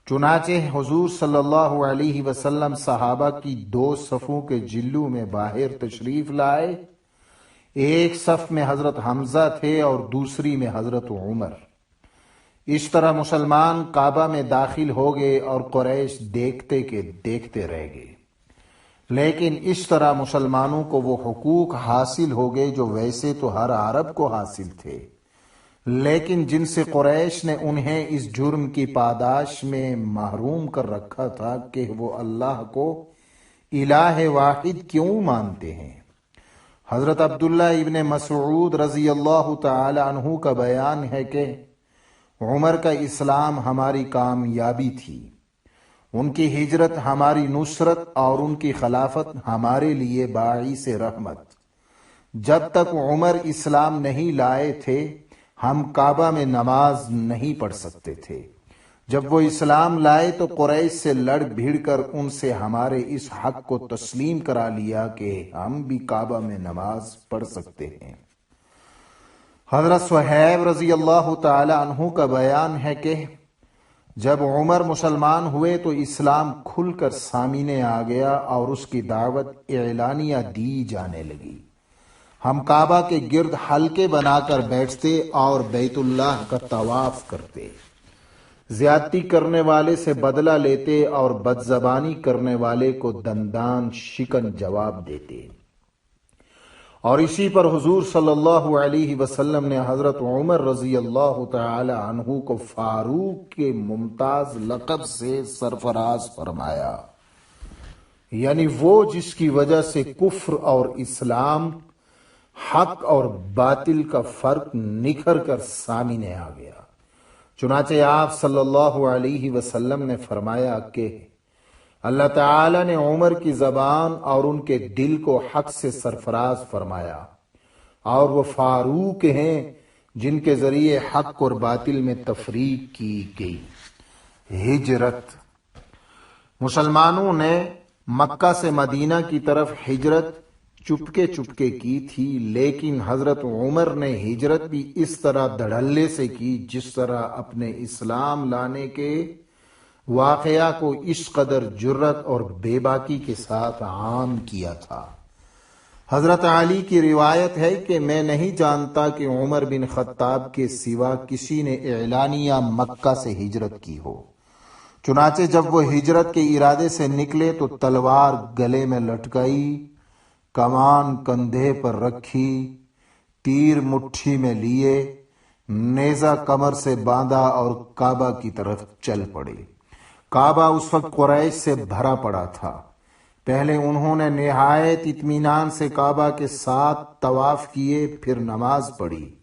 چنانچہ حضور صلی اللہ علیہ وسلم صحابہ کی 2 صفوں کے جلوں میں باہر تشریف لائے۔ ایک صف میں حضرت حمزہ تھے اور دوسری میں حضرت عمر۔ اس طرح مسلمان کعبہ میں داخل ہو گئے اور قریش دیکھتے کہ دیکھتے رہ گئے، لیکن اس طرح مسلمانوں کو وہ حقوق حاصل ہو گئے جو ویسے تو ہر عرب کو حاصل تھے، لیکن جن سے قریش نے انہیں اس جرم کی پاداش میں محروم کر رکھا تھا کہ وہ اللہ کو الہ واحد کیوں مانتے ہیں۔ حضرت عبداللہ ابن مسعود رضی اللہ تعالی عنہ کا بیان ہے کہ عمر کا اسلام ہماری کامیابی تھی، ان کی ہجرت ہماری نصرت اور ان کی خلافت ہمارے لیے باعث رحمت۔ جب تک عمر اسلام نہیں لائے تھے ہم کعبہ میں نماز نہیں پڑھ سکتے تھے۔ جب وہ اسلام لائے تو قریش سے لڑ بھیڑ کر ان سے ہمارے اس حق کو تسلیم کرا لیا کہ ہم بھی کعبہ میں نماز پڑھ سکتے ہیں۔ حضرت صہیب رضی اللہ تعالی عنہ کا بیان ہے کہ جب عمر مسلمان ہوئے تو اسلام کھل کر سامنے آ گیا اور اس کی دعوت اعلانیہ دی جانے لگی۔ ہم کعبہ کے گرد حلقے بنا کر بیٹھتے اور بیت اللہ کا طواف کرتے، زیادتی کرنے والے سے بدلہ لیتے اور بدزبانی کرنے والے کو دندان شکن جواب دیتے۔ اور اسی پر حضور صلی اللہ علیہ وسلم نے حضرت عمر رضی اللہ تعالی عنہ کو فاروق کے ممتاز لقب سے سرفراز فرمایا، یعنی وہ جس کی وجہ سے کفر اور اسلام، حق اور باطل کا فرق نکھر کر سامنے آ گیا۔ چنانچہ آپ صلی اللہ علیہ وسلم نے فرمایا کہ اللہ تعالی نے عمر کی زبان اور ان کے دل کو حق سے سرفراز فرمایا، اور وہ فاروق ہیں جن کے ذریعے حق اور باطل میں تفریق کی گئی۔ ہجرت۔ مسلمانوں نے مکہ سے مدینہ کی طرف ہجرت چپکے چپکے کی تھی، لیکن حضرت عمر نے ہجرت بھی اس طرح دھڑلے سے کی جس طرح اپنے اسلام لانے کے واقعہ کو اس قدر جرت اور بے باکی کے ساتھ عام کیا تھا۔ حضرت علی کی روایت ہے کہ میں نہیں جانتا کہ عمر بن خطاب کے سوا کسی نے اعلانیہ مکہ سے ہجرت کی ہو۔ چنانچہ جب وہ ہجرت کے ارادے سے نکلے تو تلوار گلے میں لٹکائی، کمان کندھے پر رکھی، تیر مٹھی میں لیے، نیزہ کمر سے باندھا اور کعبہ کی طرف چل پڑے۔ کعبہ اس وقت قریش سے بھرا پڑا تھا۔ پہلے انہوں نے نہایت اطمینان سے کعبہ کے 7 طواف کیے، پھر نماز پڑھی۔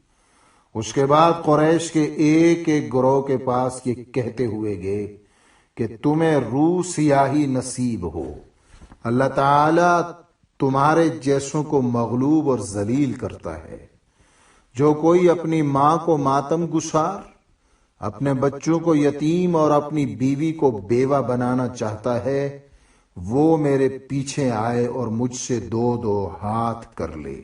اس کے بعد قریش کے ایک ایک گروہ کے پاس یہ کہتے ہوئے گئے کہ تمہیں روح سیاہی نصیب ہو، اللہ تعالی تمہارے جیسوں کو مغلوب اور ذلیل کرتا ہے۔ جو کوئی اپنی ماں کو ماتم گسار، اپنے بچوں کو یتیم اور اپنی بیوی کو بیوہ بنانا چاہتا ہے، وہ میرے پیچھے آئے اور مجھ سے 2 ہاتھ کر لے۔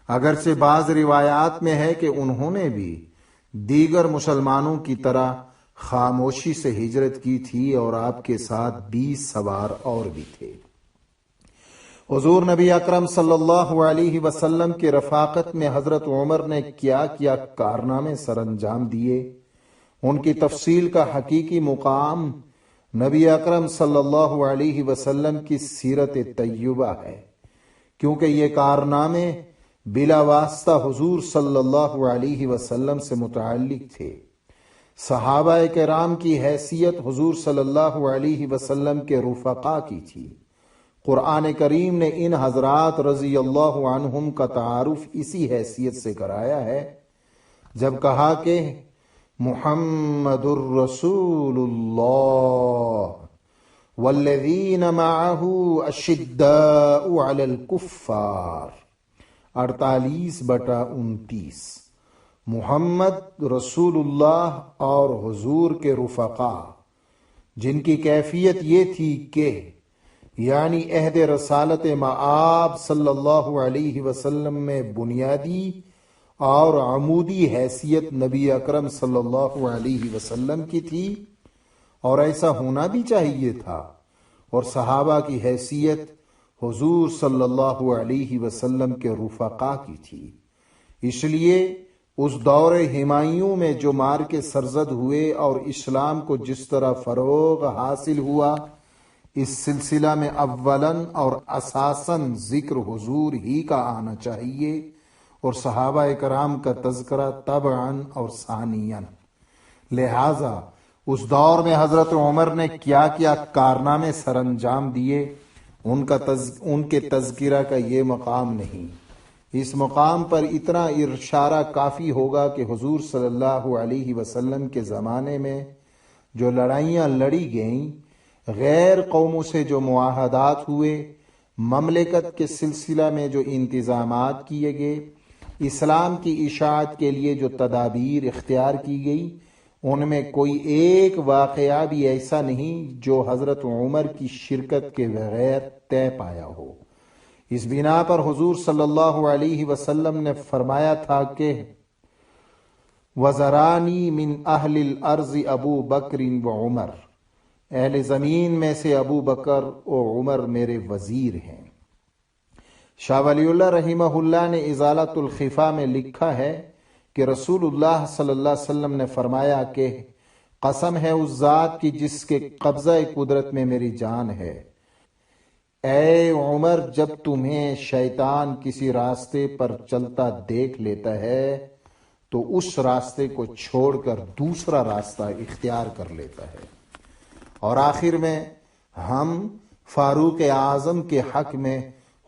اگرچہ بعض روایات میں ہے کہ انہوں نے بھی دیگر مسلمانوں کی طرح خاموشی سے ہجرت کی تھی اور آپ کے ساتھ 20 سوار اور بھی تھے۔ حضور نبی اکرم صلی اللہ علیہ وسلم کی رفاقت میں حضرت عمر نے کیا کیا کارنامے سر انجام دیے، ان کی تفصیل کا حقیقی مقام نبی اکرم صلی اللہ علیہ وسلم کی سیرت طیبہ ہے، کیونکہ یہ کارنامے بلا واسطہ حضور صلی اللہ علیہ وسلم سے متعلق تھے۔ صحابہ کرام کی حیثیت حضور صلی اللہ علیہ وسلم کے رفقا کی تھی۔ قرآن کریم نے ان حضرات رضی اللہ عنہم کا تعارف اسی حیثیت سے کرایا ہے جب کہا کہ محمد الرسول اللہ والذین معہ اشداء علی الکفار، 48/29۔ محمد رسول اللہ اور حضور کے رفقا، جن کی کیفیت یہ تھی کہ یعنی عہد رسالت مآب صلی اللہ علیہ وسلم میں بنیادی اور عمودی حیثیت نبی اکرم صلی اللہ علیہ وسلم کی تھی، اور ایسا ہونا بھی چاہیے تھا، اور صحابہ کی حیثیت حضور صلی اللہ علیہ وسلم کے رفقا کی تھی۔ اس لیے اس دور ہمایوں میں جو مارکے سرزد ہوئے اور اسلام کو جس طرح فروغ حاصل ہوا، اس سلسلہ میں اولاً اور اساساً ذکر حضور ہی کا آنا چاہیے اور صحابہ کرام کا تذکرہ طبعاً اور ثانیاً۔ لہذا اس دور میں حضرت عمر نے کیا کیا کارنامے سر انجام دیے، ان کے تذکرہ کا یہ مقام نہیں۔ اس مقام پر اتنا اشارہ کافی ہوگا کہ حضور صلی اللہ علیہ وسلم کے زمانے میں جو لڑائیاں لڑی گئیں، غیر قوموں سے جو معاہدات ہوئے، مملکت کے سلسلہ میں جو انتظامات کیے گئے، اسلام کی اشاعت کے لیے جو تدابیر اختیار کی گئی، ان میں کوئی ایک واقعہ بھی ایسا نہیں جو حضرت عمر کی شرکت کے بغیر طے پایا ہو۔ اس بنا پر حضور صلی اللہ علیہ وسلم نے فرمایا تھا کہ وزرانی من اہل الارض ابو بکر و عمر، اہل زمین میں سے ابو بکر و عمر میرے وزیر ہیں۔ شاہ ولی اللہ رحمہ اللہ نے ازالۃ الخفا میں لکھا ہے کہ رسول اللہ صلی اللہ علیہ وسلم نے فرمایا کہ قسم ہے اس ذات کی جس کے قبضہ قدرت میں میری جان ہے، اے عمر، جب تمہیں شیطان کسی راستے پر چلتا دیکھ لیتا ہے تو اس راستے کو چھوڑ کر دوسرا راستہ اختیار کر لیتا ہے۔ اور آخر میں ہم فاروق اعظم کے حق میں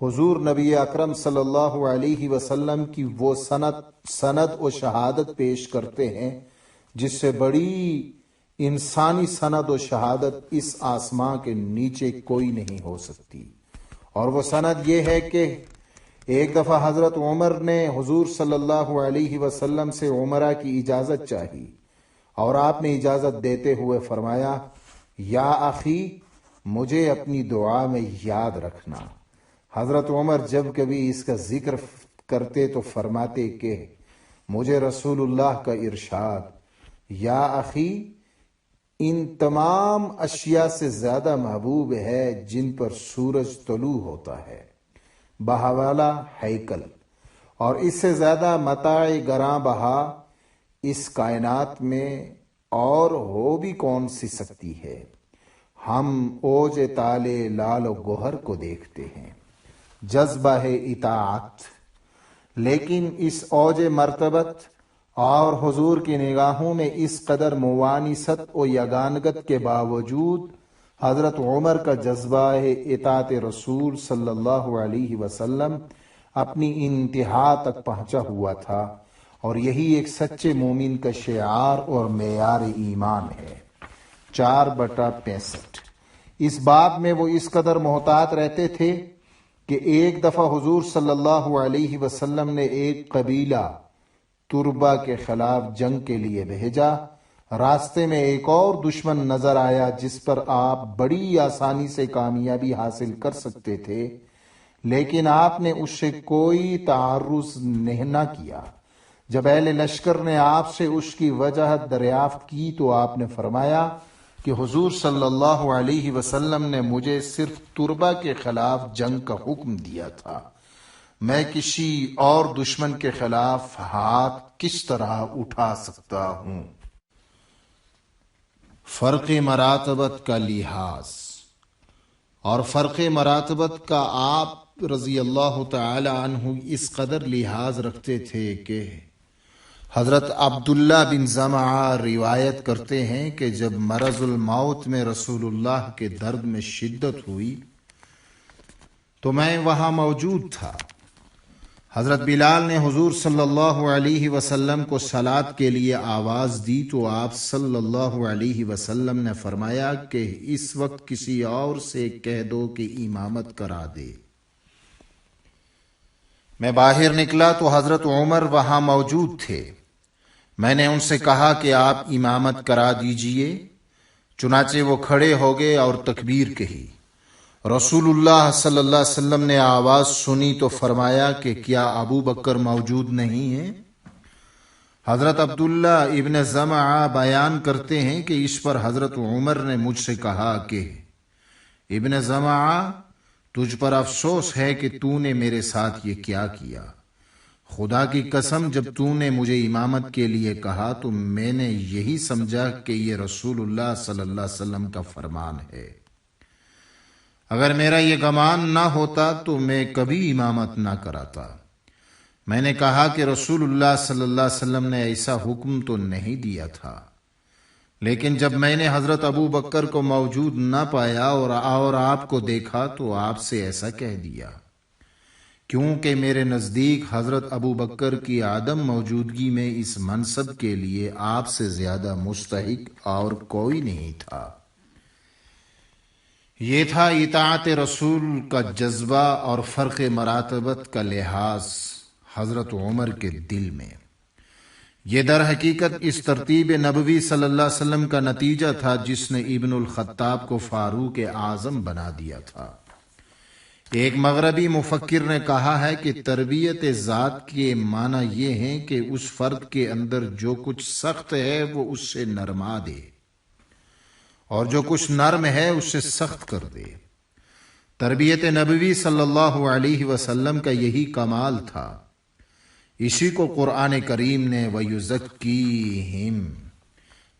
حضور نبی اکرم صلی اللہ علیہ وسلم کی وہ سند و شہادت پیش کرتے ہیں جس سے بڑی انسانی سند و شہادت اس آسمان کے نیچے کوئی نہیں ہو سکتی، اور وہ سند یہ ہے کہ ایک دفعہ حضرت عمر نے حضور صلی اللہ علیہ وسلم سے عمرہ کی اجازت چاہی، اور آپ نے اجازت دیتے ہوئے فرمایا، یا اخی، مجھے اپنی دعا میں یاد رکھنا۔ حضرت عمر جب کبھی اس کا ذکر کرتے تو فرماتے کہ مجھے رسول اللہ کا ارشاد، یا اخی، ان تمام اشیاء سے زیادہ محبوب ہے جن پر سورج طلوع ہوتا ہے، بہاوالا ہیکل، اور اس سے زیادہ متاع گراں بہا اس کائنات میں اور ہو بھی کون سی سکتی ہے۔ ہم اوج تالے لال و گوہر کو دیکھتے ہیں، جذبہ ہے اطاعت، لیکن اس اوج مرتبت اور حضور کی نگاہوں میں اس قدر موانست و یگانگت کے باوجود حضرت عمر کا جذبہ اطاعت رسول صلی اللہ علیہ وسلم اپنی انتہا تک پہنچا ہوا تھا، اور یہی ایک سچے مومن کا شعار اور معیار ایمان ہے۔ 4/65 اس بات میں وہ اس قدر محتاط رہتے تھے کہ ایک دفعہ حضور صلی اللہ علیہ وسلم نے ایک قبیلہ تربا کے خلاف جنگ کے لیے بھیجا۔ راستے میں ایک اور دشمن نظر آیا جس پر آپ بڑی آسانی سے کامیابی حاصل کر سکتے تھے، لیکن آپ نے اس سے کوئی تعرض نہ کیا۔ جب اہل لشکر نے آپ سے اس کی وجہ دریافت کی تو آپ نے فرمایا کہ حضور صلی اللہ علیہ وسلم نے مجھے صرف تربا کے خلاف جنگ کا حکم دیا تھا، میں کسی اور دشمن کے خلاف ہاتھ کس طرح اٹھا سکتا ہوں؟ فرق مراتبت کا لحاظ، اور فرق مراتبت کا آپ رضی اللہ تعالی عنہ اس قدر لحاظ رکھتے تھے کہ حضرت عبداللہ بن زمعہ روایت کرتے ہیں کہ جب مرض الموت میں رسول اللہ کے درد میں شدت ہوئی تو میں وہاں موجود تھا۔ حضرت بلال نے حضور صلی اللہ علیہ وسلم کو صلاۃ کے لیے آواز دی تو آپ صلی اللہ علیہ وسلم نے فرمایا کہ اس وقت کسی اور سے کہہ دو کہ امامت کرا دے۔ میں باہر نکلا تو حضرت عمر وہاں موجود تھے۔ میں نے ان سے کہا کہ آپ امامت کرا دیجئے، چنانچہ وہ کھڑے ہو گئے اور تکبیر کہی۔ رسول اللہ صلی اللہ علیہ وسلم نے آواز سنی تو فرمایا کہ کیا ابو بکر موجود نہیں ہے؟ حضرت عبداللہ ابن زمعہ بیان کرتے ہیں کہ اس پر حضرت عمر نے مجھ سے کہا کہ ابن زمعہ، تجھ پر افسوس ہے کہ تو نے میرے ساتھ یہ کیا کیا۔ خدا کی قسم جب تو نے مجھے امامت کے لیے کہا تو میں نے یہی سمجھا کہ یہ رسول اللہ صلی اللہ علیہ وسلم کا فرمان ہے۔ اگر میرا یہ گمان نہ ہوتا تو میں کبھی امامت نہ کراتا۔ میں نے کہا کہ رسول اللہ صلی اللہ علیہ وسلم نے ایسا حکم تو نہیں دیا تھا، لیکن جب میں نے حضرت ابو بکر کو موجود نہ پایا اور آپ کو دیکھا تو آپ سے ایسا کہہ دیا، کیونکہ میرے نزدیک حضرت ابو بکر کی عدم موجودگی میں اس منصب کے لیے آپ سے زیادہ مستحق اور کوئی نہیں تھا۔ یہ تھا اطاعت رسول کا جذبہ اور فرق مراتبت کا لحاظ حضرت عمر کے دل میں۔ یہ در حقیقت اس ترتیب نبوی صلی اللہ علیہ وسلم کا نتیجہ تھا جس نے ابن الخطاب کو فاروق اعظم بنا دیا تھا۔ ایک مغربی مفکر نے کہا ہے کہ تربیت ذات کے معنی یہ ہے کہ اس فرد کے اندر جو کچھ سخت ہے وہ اس سے نرما دے، اور جو کچھ نرم ہے اس سے سخت کر دے۔ تربیت نبوی صلی اللہ علیہ وسلم کا یہی کمال تھا۔ اسی کو قرآن کریم نے وَيُزَكِّيهِمْ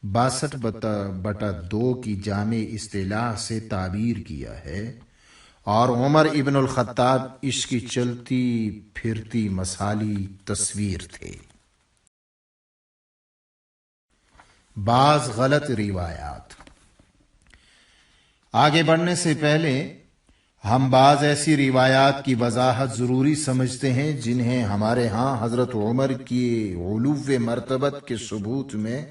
62/2 کی جامع اصطلاح سے تعبیر کیا ہے، اور عمر ابن الخطاب اس کی چلتی پھرتی مثالی تصویر تھے۔ بعض غلط روایات۔ آگے بڑھنے سے پہلے ہم بعض ایسی روایات کی وضاحت ضروری سمجھتے ہیں جنہیں ہمارے ہاں حضرت عمر کی علو مرتبت کے ثبوت میں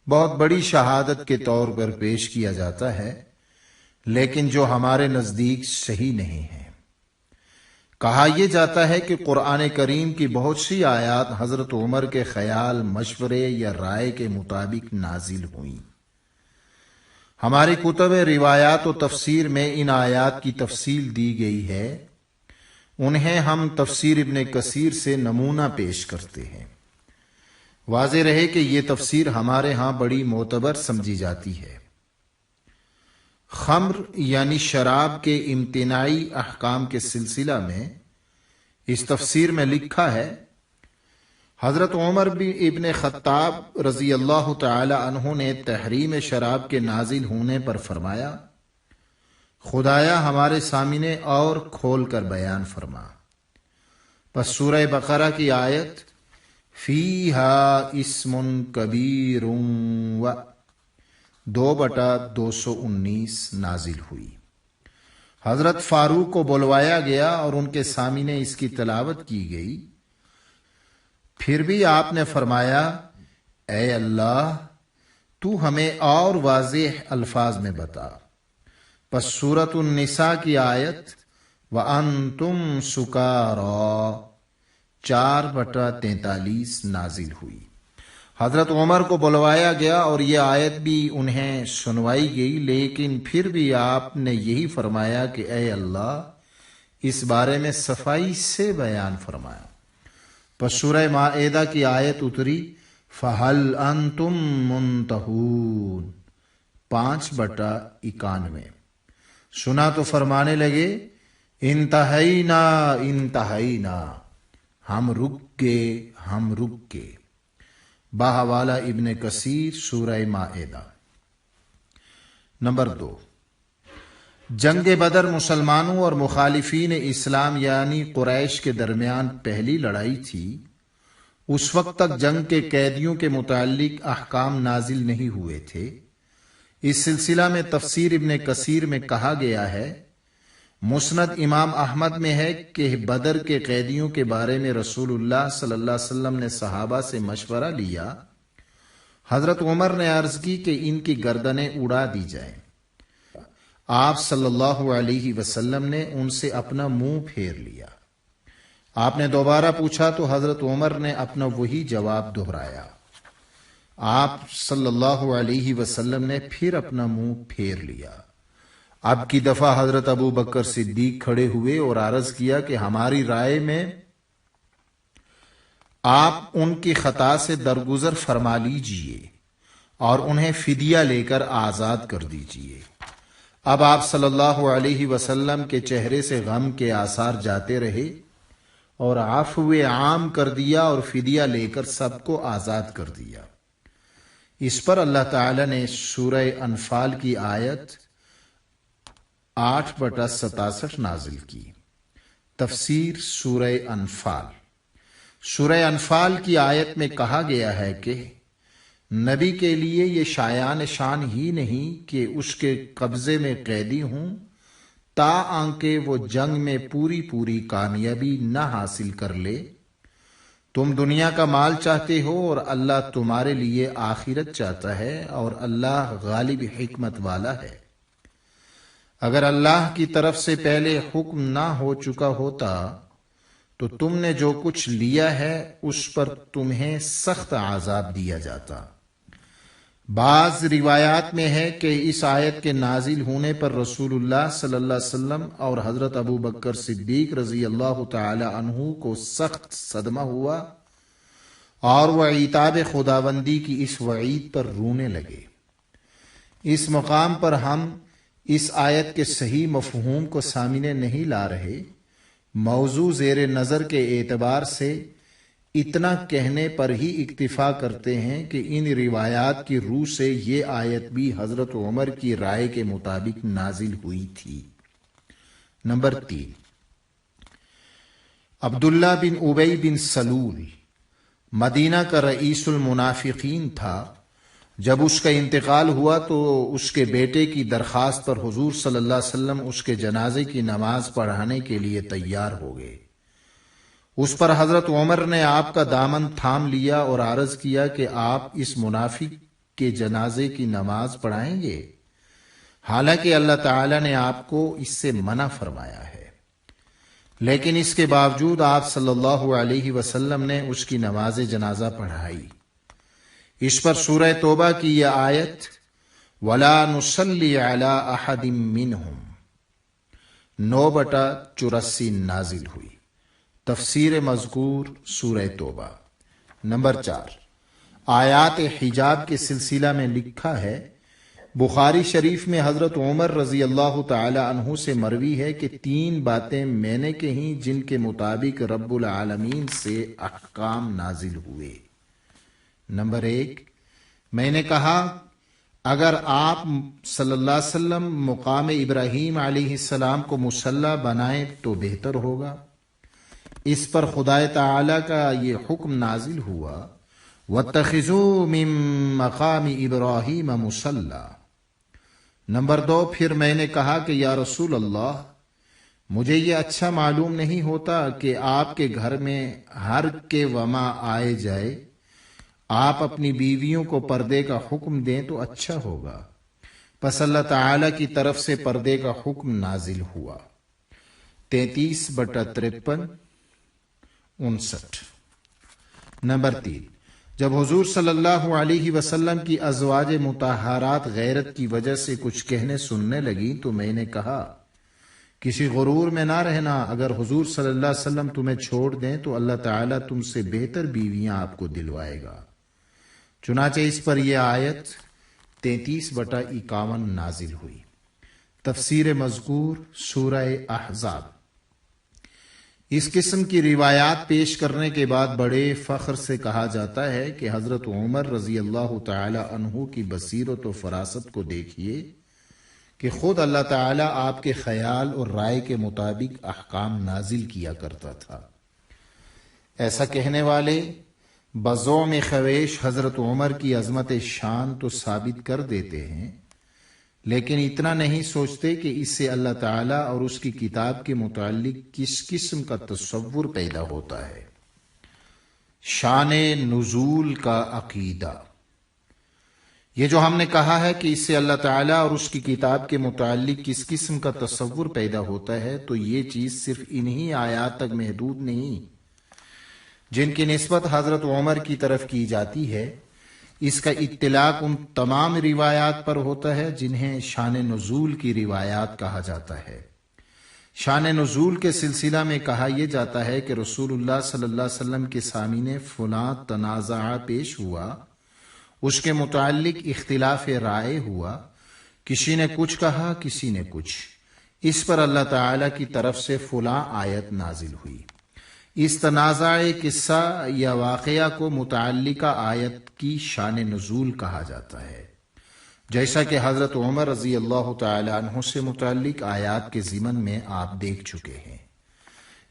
بہت بڑی شہادت کے طور پر پیش کیا جاتا ہے، لیکن جو ہمارے نزدیک صحیح نہیں ہے۔ کہا یہ جاتا ہے کہ قرآن کریم کی بہت سی آیات حضرت عمر کے خیال، مشورے یا رائے کے مطابق نازل ہوئیں۔ ہماری کتب روایات و تفسیر میں ان آیات کی تفصیل دی گئی ہے، انہیں ہم تفسیر ابن کثیر سے نمونہ پیش کرتے ہیں۔ واضح رہے کہ یہ تفسیر ہمارے ہاں بڑی معتبر سمجھی جاتی ہے۔ خمر یعنی شراب کے امتناعی احکام کے سلسلہ میں اس تفسیر میں لکھا ہے، حضرت عمر ابن خطاب رضی اللہ تعالی عنہ نے تحریم شراب کے نازل ہونے پر فرمایا، خدایا ہمارے سامنے اور کھول کر بیان فرما۔ پس سورہ بقرہ کی آیت فیہا اسم کبیر و 2/219 نازل ہوئی۔ حضرت فاروق کو بلوایا گیا اور ان کے سامنے اس کی تلاوت کی گئی۔ پھر بھی آپ نے فرمایا، اے اللہ تو ہمیں اور واضح الفاظ میں بتا۔ پس سورۃ النساء کی آیت وَأَنْتُمْ سُكَارَىٰ 4/43 نازل ہوئی۔ حضرت عمر کو بلوایا گیا اور یہ آیت بھی انہیں سنوائی گئی، لیکن پھر بھی آپ نے یہی فرمایا کہ اے اللہ اس بارے میں صفائی سے بیان فرمایا۔ پس سورہ مائدہ کی آیت اتری فَهَلْ أَنْتُمْ مُنْتَهُونَ 5/91۔ سنا تو فرمانے لگے انتہینا انتہینا، ہم رک گئے۔ باحوالہ ابن کثیر سورہ مائدہ۔ نمبر 2، جنگ بدر مسلمانوں اور مخالفین اسلام یعنی قریش کے درمیان پہلی لڑائی تھی۔ اس وقت تک جنگ کے قیدیوں کے متعلق احکام نازل نہیں ہوئے تھے۔ اس سلسلہ میں تفسیر ابن کثیر میں کہا گیا ہے، مسند امام احمد میں ہے کہ بدر کے قیدیوں کے بارے میں رسول اللہ صلی اللہ علیہ وسلم نے صحابہ سے مشورہ لیا۔ حضرت عمر نے عرض کی کہ ان کی گردنیں اڑا دی جائیں۔ آپ صلی اللہ علیہ وسلم نے ان سے اپنا منہ پھیر لیا۔ آپ نے دوبارہ پوچھا تو حضرت عمر نے اپنا وہی جواب دہرایا۔ آپ صلی اللہ علیہ وسلم نے پھر اپنا منہ پھیر لیا۔ اب کی دفعہ حضرت ابو بکر صدیق کھڑے ہوئے اور عرض کیا کہ ہماری رائے میں آپ ان کی خطا سے درگزر فرما لیجئے اور انہیں فدیہ لے کر آزاد کر دیجئے۔ اب آپ صلی اللہ علیہ وسلم کے چہرے سے غم کے آثار جاتے رہے اور عفو عام کر دیا اور فدیہ لے کر سب کو آزاد کر دیا۔ اس پر اللہ تعالی نے سورہ انفال کی آیت 8/67 نازل کی۔ تفسیر سورہ انفال۔ سورہ انفال کی آیت میں کہا گیا ہے کہ نبی کے لیے یہ شایان شان ہی نہیں کہ اس کے قبضے میں قیدی ہوں تاکہ وہ جنگ میں پوری کامیابی نہ حاصل کر لے۔ تم دنیا کا مال چاہتے ہو اور اللہ تمہارے لیے آخرت چاہتا ہے، اور اللہ غالب حکمت والا ہے۔ اگر اللہ کی طرف سے پہلے حکم نہ ہو چکا ہوتا تو تم نے جو کچھ لیا ہے اس پر تمہیں سخت عذاب دیا جاتا۔ بعض روایات میں ہے کہ اس آیت کے نازل ہونے پر رسول اللہ صلی اللہ علیہ وسلم اور حضرت ابو بکر صدیق رضی اللہ تعالی عنہ کو سخت صدمہ ہوا اور وہ عتاب خداوندی کی اس وعید پر رونے لگے۔ اس مقام پر ہم اس آیت کے صحیح مفہوم کو سامنے نہیں لا رہے، موضوع زیر نظر کے اعتبار سے اتنا کہنے پر ہی اکتفا کرتے ہیں کہ ان روایات کی روح سے یہ آیت بھی حضرت عمر کی رائے کے مطابق نازل ہوئی تھی۔ نمبر 3، عبداللہ بن ابی بن سلول مدینہ کا رئیس المنافقین تھا۔ جب اس کا انتقال ہوا تو اس کے بیٹے کی درخواست پر حضور صلی اللہ علیہ وسلم اس کے جنازے کی نماز پڑھانے کے لیے تیار ہو گئے۔ اس پر حضرت عمر نے آپ کا دامن تھام لیا اور عرض کیا کہ آپ اس منافق کے جنازے کی نماز پڑھائیں گے، حالانکہ اللہ تعالی نے آپ کو اس سے منع فرمایا ہے، لیکن اس کے باوجود آپ صلی اللہ علیہ وسلم نے اس کی نماز جنازہ پڑھائی۔ اس پر سورہ توبہ کی یہ آیت ولا نصلی علی احد منہم 9/84 نازل ہوئی۔ تفسیر مذکور سورہ توبہ۔ نمبر 4، آیات حجاب کے سلسلہ میں لکھا ہے، بخاری شریف میں حضرت عمر رضی اللہ تعالی عنہ سے مروی ہے کہ 3 باتیں میں نے کہیں جن کے مطابق رب العالمین سے احکام نازل ہوئے۔ نمبر 1، میں نے کہا اگر آپ صلی اللہ علیہ وسلم مقام ابراہیم علیہ السلام کو مصلی بنائیں تو بہتر ہوگا۔ اس پر خدا تعالی کا یہ حکم نازل ہوا، وَاتَّخِذُوا مِن مَّقَامِ إِبْرَاهِيمَ مُصَلًّى۔ نمبر 2، پھر میں نے کہا کہ یا رسول اللہ، مجھے یہ اچھا معلوم نہیں ہوتا کہ آپ کے گھر میں ہر کے وما آئے جائے، آپ اپنی بیویوں کو پردے کا حکم دیں تو اچھا ہوگا۔ پس اللہ تعالی کی طرف سے پردے کا حکم نازل ہوا۔ 33/53 59۔ نمبر 3، جب حضور صلی اللہ علیہ وسلم کی ازواج مطہرات غیرت کی وجہ سے کچھ کہنے سننے لگی تو میں نے کہا کسی غرور میں نہ رہنا، اگر حضور صلی اللہ علیہ وسلم تمہیں چھوڑ دیں تو اللہ تعالیٰ تم سے بہتر بیویاں آپ کو دلوائے گا۔ چنانچہ اس پر یہ آیت 33/51 نازل ہوئی۔ تفسیر مذکور سورہ احزاب۔ اس قسم کی روایات پیش کرنے کے بعد بڑے فخر سے کہا جاتا ہے کہ حضرت عمر رضی اللہ تعالی عنہ کی بصیرت و فراست کو دیکھیے کہ خود اللہ تعالیٰ آپ کے خیال اور رائے کے مطابق احکام نازل کیا کرتا تھا۔ ایسا کہنے والے بزعم خویش حضرت عمر کی عظمت شان تو ثابت کر دیتے ہیں، لیکن اتنا نہیں سوچتے کہ اس سے اللہ تعالیٰ اور اس کی کتاب کے متعلق کس قسم کا تصور پیدا ہوتا ہے۔ شان نزول کا عقیدہ۔ یہ جو ہم نے کہا ہے کہ اس سے اللہ تعالیٰ اور اس کی کتاب کے متعلق کس قسم کا تصور پیدا ہوتا ہے، تو یہ چیز صرف انہی آیات تک محدود نہیں جن کی نسبت حضرت عمر کی طرف کی جاتی ہے۔ اس کا اطلاق ان تمام روایات پر ہوتا ہے جنہیں شان نزول کی روایات کہا جاتا ہے۔ شان نزول کے سلسلہ میں کہا یہ جاتا ہے کہ رسول اللہ صلی اللہ علیہ وسلم کے سامنے فلاں تنازع پیش ہوا، اس کے متعلق اختلاف رائے ہوا، کسی نے کچھ کہا کسی نے کچھ، اس پر اللہ تعالی کی طرف سے فلاں آیت نازل ہوئی۔ اس تنازع قصہ یا واقعہ کو متعلقہ آیت کی شان نزول کہا جاتا ہے، جیسا کہ حضرت عمر رضی اللہ تعالی عنہ سے متعلق آیات کے ضمن میں آپ دیکھ چکے ہیں۔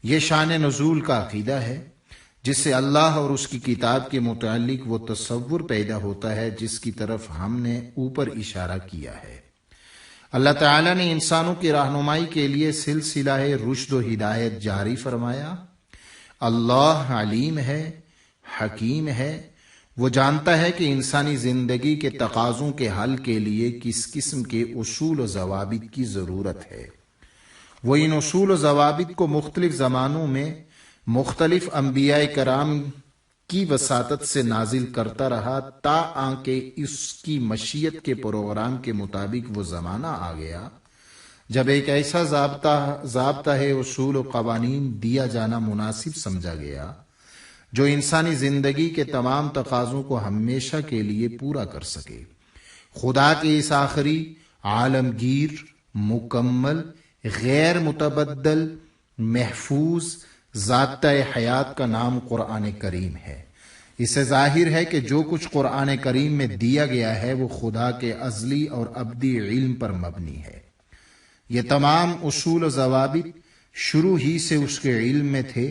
یہ شان نزول کا عقیدہ ہے جس سے اللہ اور اس کی کتاب کے متعلق وہ تصور پیدا ہوتا ہے جس کی طرف ہم نے اوپر اشارہ کیا ہے۔ اللہ تعالی نے انسانوں کی رہنمائی کے لیے سلسلہ رشد و ہدایت جاری فرمایا۔ اللہ علیم ہے، حکیم ہے، وہ جانتا ہے کہ انسانی زندگی کے تقاضوں کے حل کے لیے کس قسم کے اصول و ضوابط کی ضرورت ہے۔ وہ ان اصول و ضوابط کو مختلف زمانوں میں مختلف انبیاء کرام کی وساطت سے نازل کرتا رہا تاکہ اس کی مشیت کے پروگرام کے مطابق وہ زمانہ آ گیا جب ایک ایسا ضابطہ ہے اصول و قوانین دیا جانا مناسب سمجھا گیا جو انسانی زندگی کے تمام تقاضوں کو ہمیشہ کے لیے پورا کر سکے۔ خدا کے اس آخری عالمگیر، مکمل، غیر متبدل، محفوظ ضابطہ حیات کا نام قرآن کریم ہے۔ اس سے ظاہر ہے کہ جو کچھ قرآن کریم میں دیا گیا ہے وہ خدا کے ازلی اور ابدی علم پر مبنی ہے۔ یہ تمام اصول و ضوابط شروع ہی سے اس کے علم میں تھے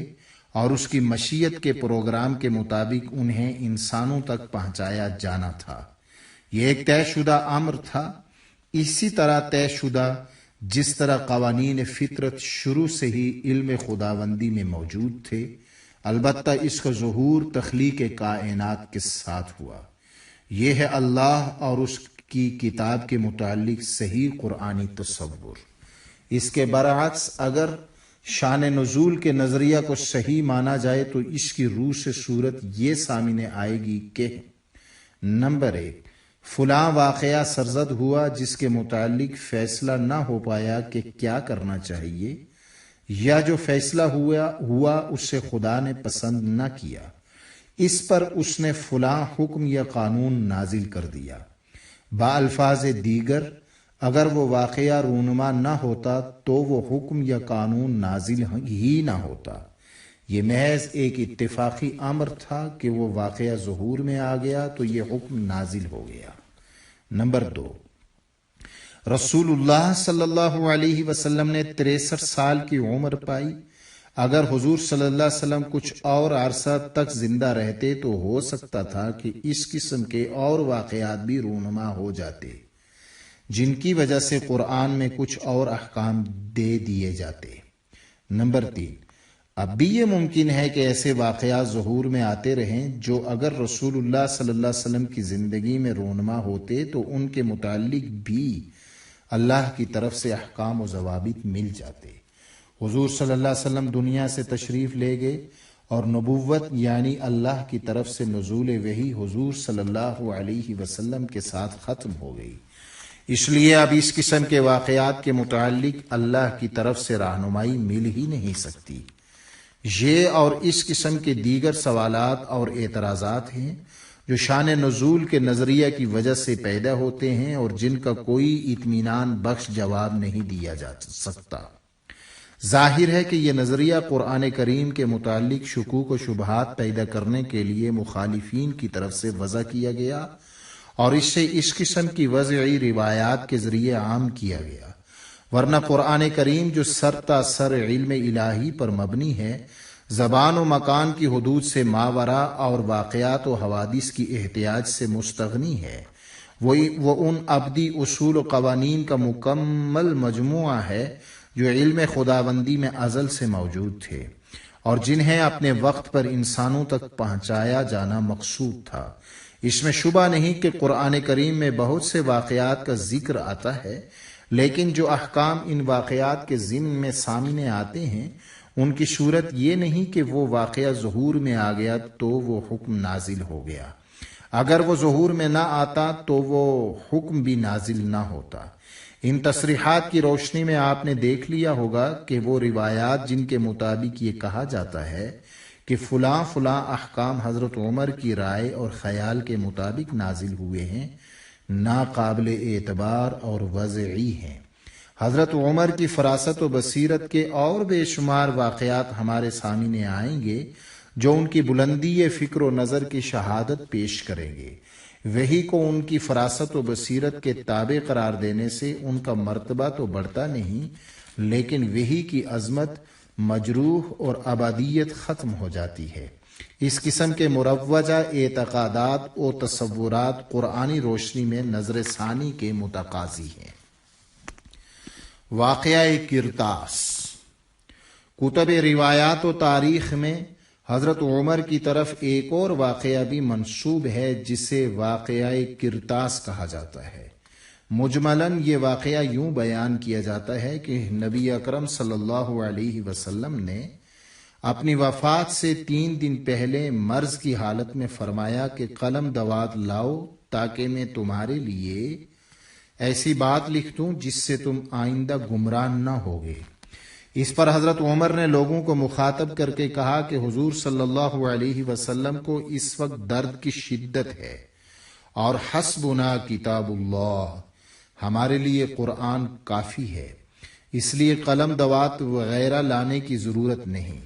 اور اس کی مشیت کے پروگرام کے مطابق انہیں انسانوں تک پہنچایا جانا تھا۔ یہ ایک طے شدہ امر تھا، اسی طرح طے شدہ جس طرح قوانین فطرت شروع سے ہی علم خداوندی میں موجود تھے، البتہ اس کا ظہور تخلیق کائنات کے ساتھ ہوا۔ یہ ہے اللہ اور اس کی کتاب کے متعلق صحیح قرآنی تصور۔ اس کے برعکس اگر شان نزول کے نظریہ کو صحیح مانا جائے تو اس کی روح سے صورت یہ سامنے آئے گی کہ نمبر 1، فلاں واقعہ سرزد ہوا جس کے متعلق فیصلہ نہ ہو پایا کہ کیا کرنا چاہیے، یا جو فیصلہ ہوا اسے خدا نے پسند نہ کیا، اس پر اس نے فلاں حکم یا قانون نازل کر دیا۔ بالفاظ دیگر اگر وہ واقعہ رونما نہ ہوتا تو وہ حکم یا قانون نازل ہی نہ ہوتا، یہ محض ایک اتفاقی امر تھا کہ وہ واقعہ ظہور میں آ گیا تو یہ حکم نازل ہو گیا۔ نمبر 2، رسول اللہ صلی اللہ علیہ وسلم نے 63 سال کی عمر پائی۔ اگر حضور صلی اللہ علیہ وسلم کچھ اور عرصہ تک زندہ رہتے تو ہو سکتا تھا کہ اس قسم کے اور واقعات بھی رونما ہو جاتے، جن کی وجہ سے قرآن میں کچھ اور احکام دے دیے جاتے۔ نمبر 3، اب بھی یہ ممکن ہے کہ ایسے واقعات ظہور میں آتے رہیں جو اگر رسول اللہ صلی اللہ علیہ وسلم کی زندگی میں رونما ہوتے تو ان کے متعلق بھی اللہ کی طرف سے احکام و ضوابط مل جاتے۔ حضور صلی اللہ علیہ وسلم دنیا سے تشریف لے گئے اور نبوت یعنی اللہ کی طرف سے نزول وحی حضور صلی اللہ علیہ وسلم کے ساتھ ختم ہو گئی، اس لیے اب اس قسم کے واقعات کے متعلق اللہ کی طرف سے رہنمائی مل ہی نہیں سکتی۔ یہ اور اس قسم کے دیگر سوالات اور اعتراضات ہیں جو شان نزول کے نظریہ کی وجہ سے پیدا ہوتے ہیں اور جن کا کوئی اطمینان بخش جواب نہیں دیا جا سکتا۔ ظاہر ہے کہ یہ نظریہ قرآن کریم کے متعلق شکوک و شبہات پیدا کرنے کے لیے مخالفین کی طرف سے وضع کیا گیا اور اس سے اس قسم کی وضعی روایات کے ذریعے عام کیا گیا، ورنہ قرآن کریم جو سر تا سر علم الہی پر مبنی ہے، زبان و مکان کی حدود سے ماورا اور واقعات و حوادث کی احتیاج سے مستغنی ہے، وہ ان ابدی اصول و قوانین کا مکمل مجموعہ ہے جو علم خداوندی میں ازل سے موجود تھے اور جنہیں اپنے وقت پر انسانوں تک پہنچایا جانا مقصود تھا۔ اس میں شبہ نہیں کہ قرآن کریم میں بہت سے واقعات کا ذکر آتا ہے، لیکن جو احکام ان واقعات کے ضمن میں سامنے آتے ہیں ان کی صورت یہ نہیں کہ وہ واقعہ ظہور میں آ گیا تو وہ حکم نازل ہو گیا، اگر وہ ظہور میں نہ آتا تو وہ حکم بھی نازل نہ ہوتا۔ ان تصریحات کی روشنی میں آپ نے دیکھ لیا ہوگا کہ وہ روایات جن کے مطابق یہ کہا جاتا ہے کہ فلاں فلاں احکام حضرت عمر کی رائے اور خیال کے مطابق نازل ہوئے ہیں، ناقابل اعتبار اور وضعی ہیں۔ حضرت عمر کی فراست و بصیرت کے اور بے شمار واقعات ہمارے سامنے آئیں گے جو ان کی بلندی فکر و نظر کی شہادت پیش کریں گے۔ وحی کو ان کی فراست و بصیرت کے تابع قرار دینے سے ان کا مرتبہ تو بڑھتا نہیں، لیکن وحی کی عظمت، مجروح اور ابدیت ختم ہو جاتی ہے۔ اس قسم کے مروجہ اعتقادات و تصورات قرآنی روشنی میں نظر ثانی کے متقاضی ہیں۔ واقعہ کرتاس۔ کتب روایات و تاریخ میں حضرت عمر کی طرف ایک اور واقعہ بھی منسوب ہے جسے واقعہ کرتاس کہا جاتا ہے۔ مجملاً یہ واقعہ یوں بیان کیا جاتا ہے کہ نبی اکرم صلی اللہ علیہ وسلم نے اپنی وفات سے 3 دن پہلے مرض کی حالت میں فرمایا کہ قلم دوات لاؤ تاکہ میں تمہارے لیے ایسی بات لکھ دوں جس سے تم آئندہ گمراہ نہ ہوگے۔ اس پر حضرت عمر نے لوگوں کو مخاطب کر کے کہا کہ حضور صلی اللہ علیہ وسلم کو اس وقت درد کی شدت ہے اور حسبنا کتاب اللہ، ہمارے لیے قرآن کافی ہے، اس لیے قلم دوات وغیرہ لانے کی ضرورت نہیں۔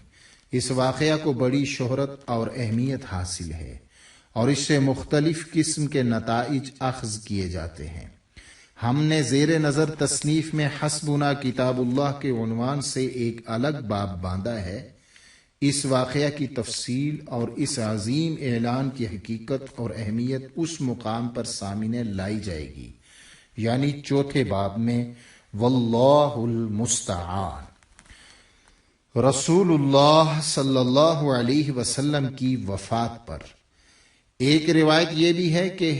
اس واقعہ کو بڑی شہرت اور اہمیت حاصل ہے اور اس سے مختلف قسم کے نتائج اخذ کیے جاتے ہیں۔ ہم نے زیر نظر تصنیف میں حسبنا کتاب اللہ کے عنوان سے ایک الگ باب باندھا ہے۔ اس واقعہ کی تفصیل اور اس عظیم اعلان کی حقیقت اور اہمیت اس مقام پر سامنے لائی جائے گی، یعنی چوتھے باب میں واللہ المستعان۔ رسول اللہ صلی اللہ علیہ وسلم کی وفات پر ایک روایت یہ بھی ہے کہ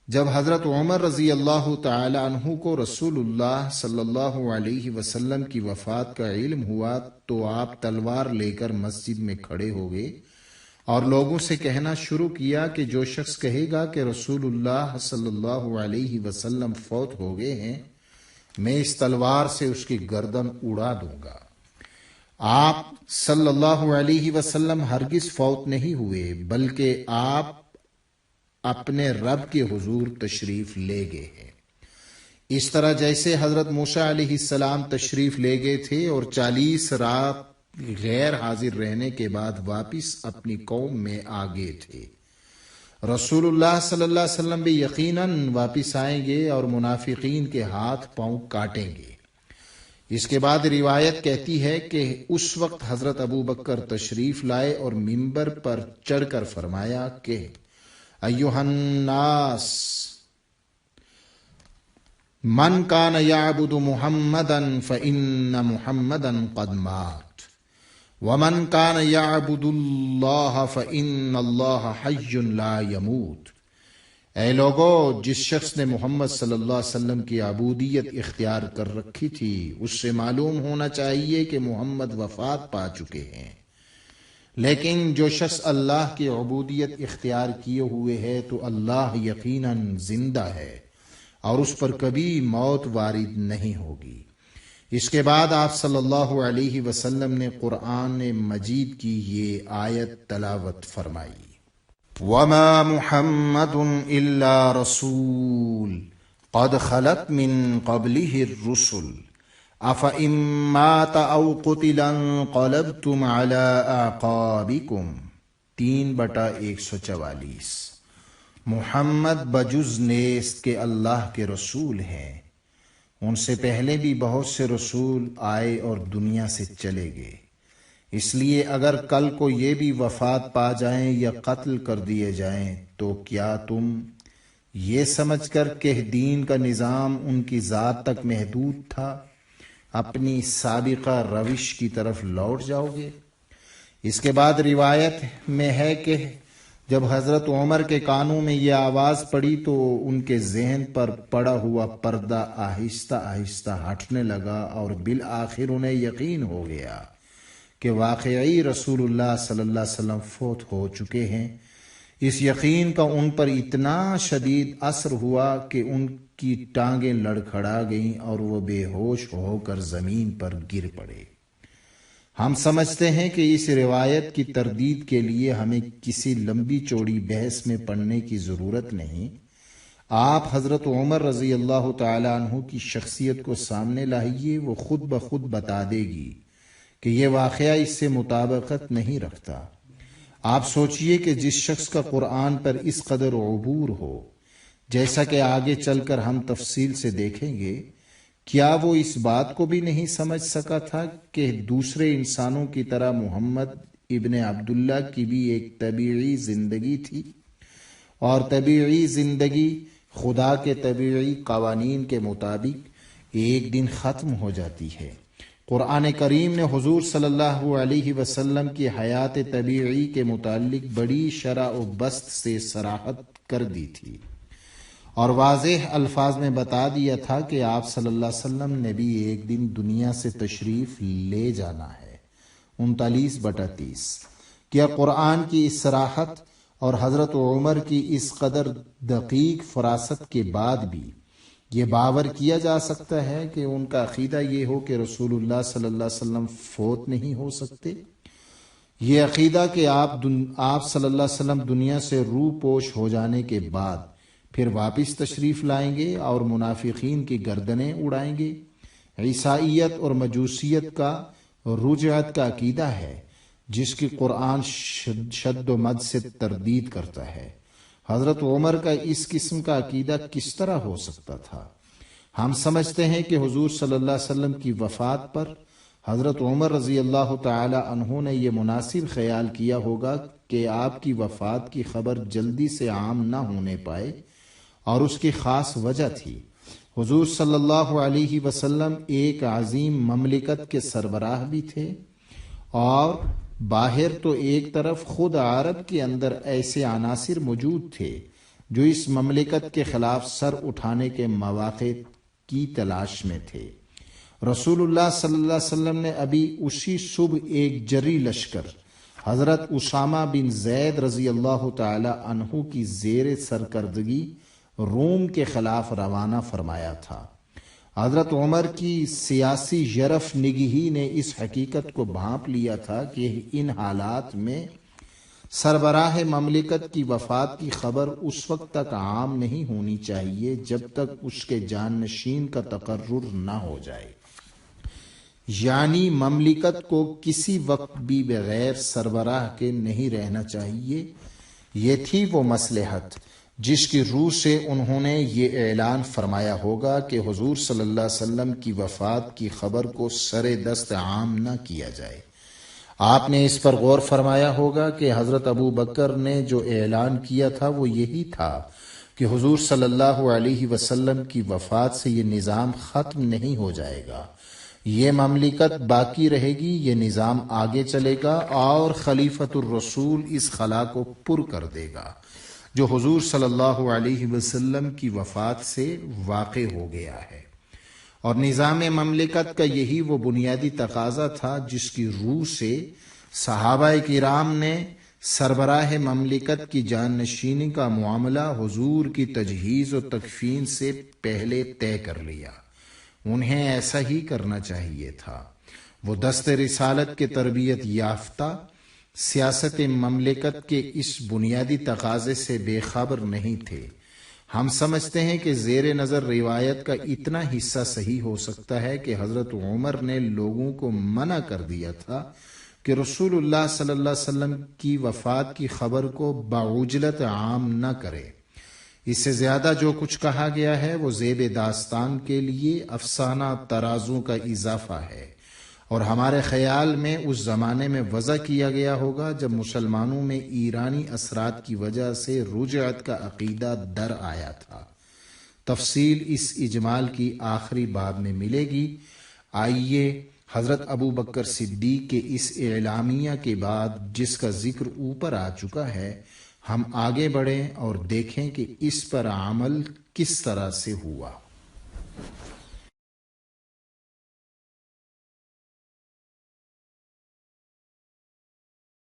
جب حضرت عمر رضی اللہ تعالی عنہ کو رسول اللہ صلی اللہ علیہ وسلم کی وفات کا علم ہوا تو آپ تلوار لے کر مسجد میں کھڑے ہو گئے اور لوگوں سے کہنا شروع کیا کہ جو شخص کہے گا کہ رسول اللہ صلی اللہ علیہ وسلم فوت ہو گئے ہیں، میں اس تلوار سے اس کی گردن اڑا دوں گا۔ آپ صلی اللہ علیہ وسلم ہرگز فوت نہیں ہوئے، بلکہ آپ اپنے رب کے حضور تشریف لے گئے ہیں، اس طرح جیسے حضرت موسیٰ علیہ السلام تشریف لے گئے تھے اور 40 رات غیر حاضر رہنے کے بعد واپس اپنی قوم میں آ گئے تھے۔ رسول اللہ صلی اللہ علیہ وسلم بھی یقیناً واپس آئیں گے اور منافقین کے ہاتھ پاؤں کاٹیں گے۔ اس کے بعد روایت کہتی ہے کہ اس وقت حضرت ابو بکر تشریف لائے اور منبر پر چڑھ کر فرمایا کہ ایھا الناس من کان یعبد محمدا فإن محمدا قد مات ومن کان یعبد اللہ فإن اللہ حی لا یموت۔ اے لوگو، جس شخص نے محمد صلی اللہ علیہ وسلم کی عبودیت اختیار کر رکھی تھی، اس سے معلوم ہونا چاہیے کہ محمد وفات پا چکے ہیں، لیکن جو شخص اللہ کی عبودیت اختیار کیے ہوئے ہے تو اللہ یقیناً زندہ ہے اور اس پر کبھی موت وارد نہیں ہوگی۔ اس کے بعد آپ صلی اللہ علیہ وسلم نے قرآن مجید کی یہ آیت تلاوت فرمائی، وَمَا مُحَمَّدٌ إِلَّا رَسُولٌ قَدْ خَلَتْ مِن قَبْلِهِ الرُّسُلُ أَفَإِن مَّاتَ أَوْ قُتِلَ انقَلَبْتُمْ عَلَىٰ أَعْقَابِكُمْ 3/144۔ محمد بجز نیست کہ اللہ کے رسول ہیں، ان سے پہلے بھی بہت سے رسول آئے اور دنیا سے چلے گئے، اس لیے اگر کل کو یہ بھی وفات پا جائیں یا قتل کر دیے جائیں تو کیا تم یہ سمجھ کر کہ دین کا نظام ان کی ذات تک محدود تھا اپنی سابقہ روش کی طرف لوٹ جاؤ گے؟ اس کے بعد روایت میں ہے کہ جب حضرت عمر کے کانوں میں یہ آواز پڑی تو ان کے ذہن پر پڑا ہوا پردہ آہستہ آہستہ ہٹنے لگا اور بالآخر انہیں یقین ہو گیا کہ واقعی رسول اللہ صلی اللہ علیہ وسلم فوت ہو چکے ہیں۔ اس یقین کا ان پر اتنا شدید اثر ہوا کہ ان کی ٹانگیں لڑکھڑا گئیں اور وہ بے ہوش ہو کر زمین پر گر پڑے۔ ہم سمجھتے ہیں کہ اس روایت کی تردید کے لیے ہمیں کسی لمبی چوڑی بحث میں پڑنے کی ضرورت نہیں۔ آپ حضرت عمر رضی اللہ تعالی عنہ کی شخصیت کو سامنے لائیے، وہ خود بخود بتا دے گی کہ یہ واقعہ اس سے مطابقت نہیں رکھتا۔ آپ سوچئے کہ جس شخص کا قرآن پر اس قدر عبور ہو، جیسا کہ آگے چل کر ہم تفصیل سے دیکھیں گے، کیا وہ اس بات کو بھی نہیں سمجھ سکا تھا کہ دوسرے انسانوں کی طرح محمد ابن عبداللہ کی بھی ایک طبیعی زندگی تھی، اور طبیعی زندگی خدا کے طبیعی قوانین کے مطابق ایک دن ختم ہو جاتی ہے۔ قرآن کریم نے حضور صلی اللہ علیہ وسلم کی حیات طبیعی کے متعلق بڑی شرح و بسط سے صراحت کر دی تھی اور واضح الفاظ میں بتا دیا تھا کہ آپ صلی اللہ علیہ وسلم نے بھی ایک دن دنیا سے تشریف لے جانا ہے۔ 39/30۔ کیا قرآن کی اس صراحت اور حضرت عمر کی اس قدر دقیق فراست کے بعد بھی یہ باور کیا جا سکتا ہے کہ ان کا عقیدہ یہ ہو کہ رسول اللہ صلی اللہ علیہ وسلم فوت نہیں ہو سکتے؟ یہ عقیدہ کہ آپ صلی اللہ علیہ وسلم دنیا سے روح پوش ہو جانے کے بعد پھر واپس تشریف لائیں گے اور منافقین کی گردنیں اڑائیں گے، عیسائیت اور مجوسیت کا رجعت کا عقیدہ ہے جس کی قرآن شد و مد سے تردید کرتا ہے۔ حضرت عمر کا اس قسم کا عقیدہ کس طرح ہو سکتا تھا؟ ہم سمجھتے ہیں کہ حضور صلی اللہ علیہ وسلم کی وفات پر حضرت عمر رضی اللہ تعالی عنہ نے یہ مناسب خیال کیا ہوگا کہ آپ کی وفات کی خبر جلدی سے عام نہ ہونے پائے، اور اس کی خاص وجہ تھی حضور صلی اللہ علیہ وسلم ایک عظیم مملکت کے سربراہ بھی تھے، اور باہر تو ایک طرف خود عرب کے اندر ایسے عناصر موجود تھے جو اس مملکت کے خلاف سر اٹھانے کے مواقع کی تلاش میں تھے۔ رسول اللہ صلی اللہ علیہ وسلم نے ابھی اسی صبح ایک جری لشکر حضرت اسامہ بن زید رضی اللہ تعالی عنہ کی زیر سرکردگی روم کے خلاف روانہ فرمایا تھا۔ حضرت عمر کی سیاسی ژرف نگہی نے اس حقیقت کو بھانپ لیا تھا کہ ان حالات میں سربراہ مملکت کی وفات کی خبر اس وقت تک عام نہیں ہونی چاہیے جب تک اس کے جانشین کا تقرر نہ ہو جائے، یعنی مملکت کو کسی وقت بھی بغیر سربراہ کے نہیں رہنا چاہیے۔ یہ تھی وہ مصلحت جس کی روح سے انہوں نے یہ اعلان فرمایا ہوگا کہ حضور صلی اللہ علیہ وسلم کی وفات کی خبر کو سر دست عام نہ کیا جائے۔ آپ نے اس پر غور فرمایا ہوگا کہ حضرت ابو بکر نے جو اعلان کیا تھا وہ یہی تھا کہ حضور صلی اللہ علیہ وسلم کی وفات سے یہ نظام ختم نہیں ہو جائے گا، یہ مملکت باقی رہے گی، یہ نظام آگے چلے گا اور خلیفۃ الرسول اس خلا کو پر کر دے گا جو حضور صلی اللہ علیہ وسلم کی وفات سے واقع ہو گیا ہے۔ اور نظام مملکت کا یہی وہ بنیادی تقاضا تھا جس کی روح سے صحابہ کرام نے سربراہ مملکت کی جانشینی کا معاملہ حضور کی تجہیز و تکفین سے پہلے طے کر لیا۔ انہیں ایسا ہی کرنا چاہیے تھا۔ وہ دست رسالت کے تربیت یافتہ سیاست مملکت کے اس بنیادی تقاضے سے بے خبر نہیں تھے۔ ہم سمجھتے ہیں کہ زیر نظر روایت کا اتنا حصہ صحیح ہو سکتا ہے کہ حضرت عمر نے لوگوں کو منع کر دیا تھا کہ رسول اللہ صلی اللہ علیہ وسلم کی وفات کی خبر کو بعجلت عام نہ کرے۔ اس سے زیادہ جو کچھ کہا گیا ہے وہ زیب داستان کے لیے افسانہ ترازوں کا اضافہ ہے، اور ہمارے خیال میں اس زمانے میں وضع کیا گیا ہوگا جب مسلمانوں میں ایرانی اثرات کی وجہ سے رجعت کا عقیدہ در آیا تھا۔ تفصیل اس اجمال کی آخری باب میں ملے گی۔ آئیے حضرت ابو بکر صدیق کے اس اعلامیہ کے بعد جس کا ذکر اوپر آ چکا ہے ہم آگے بڑھیں اور دیکھیں کہ اس پر عمل کس طرح سے ہوا۔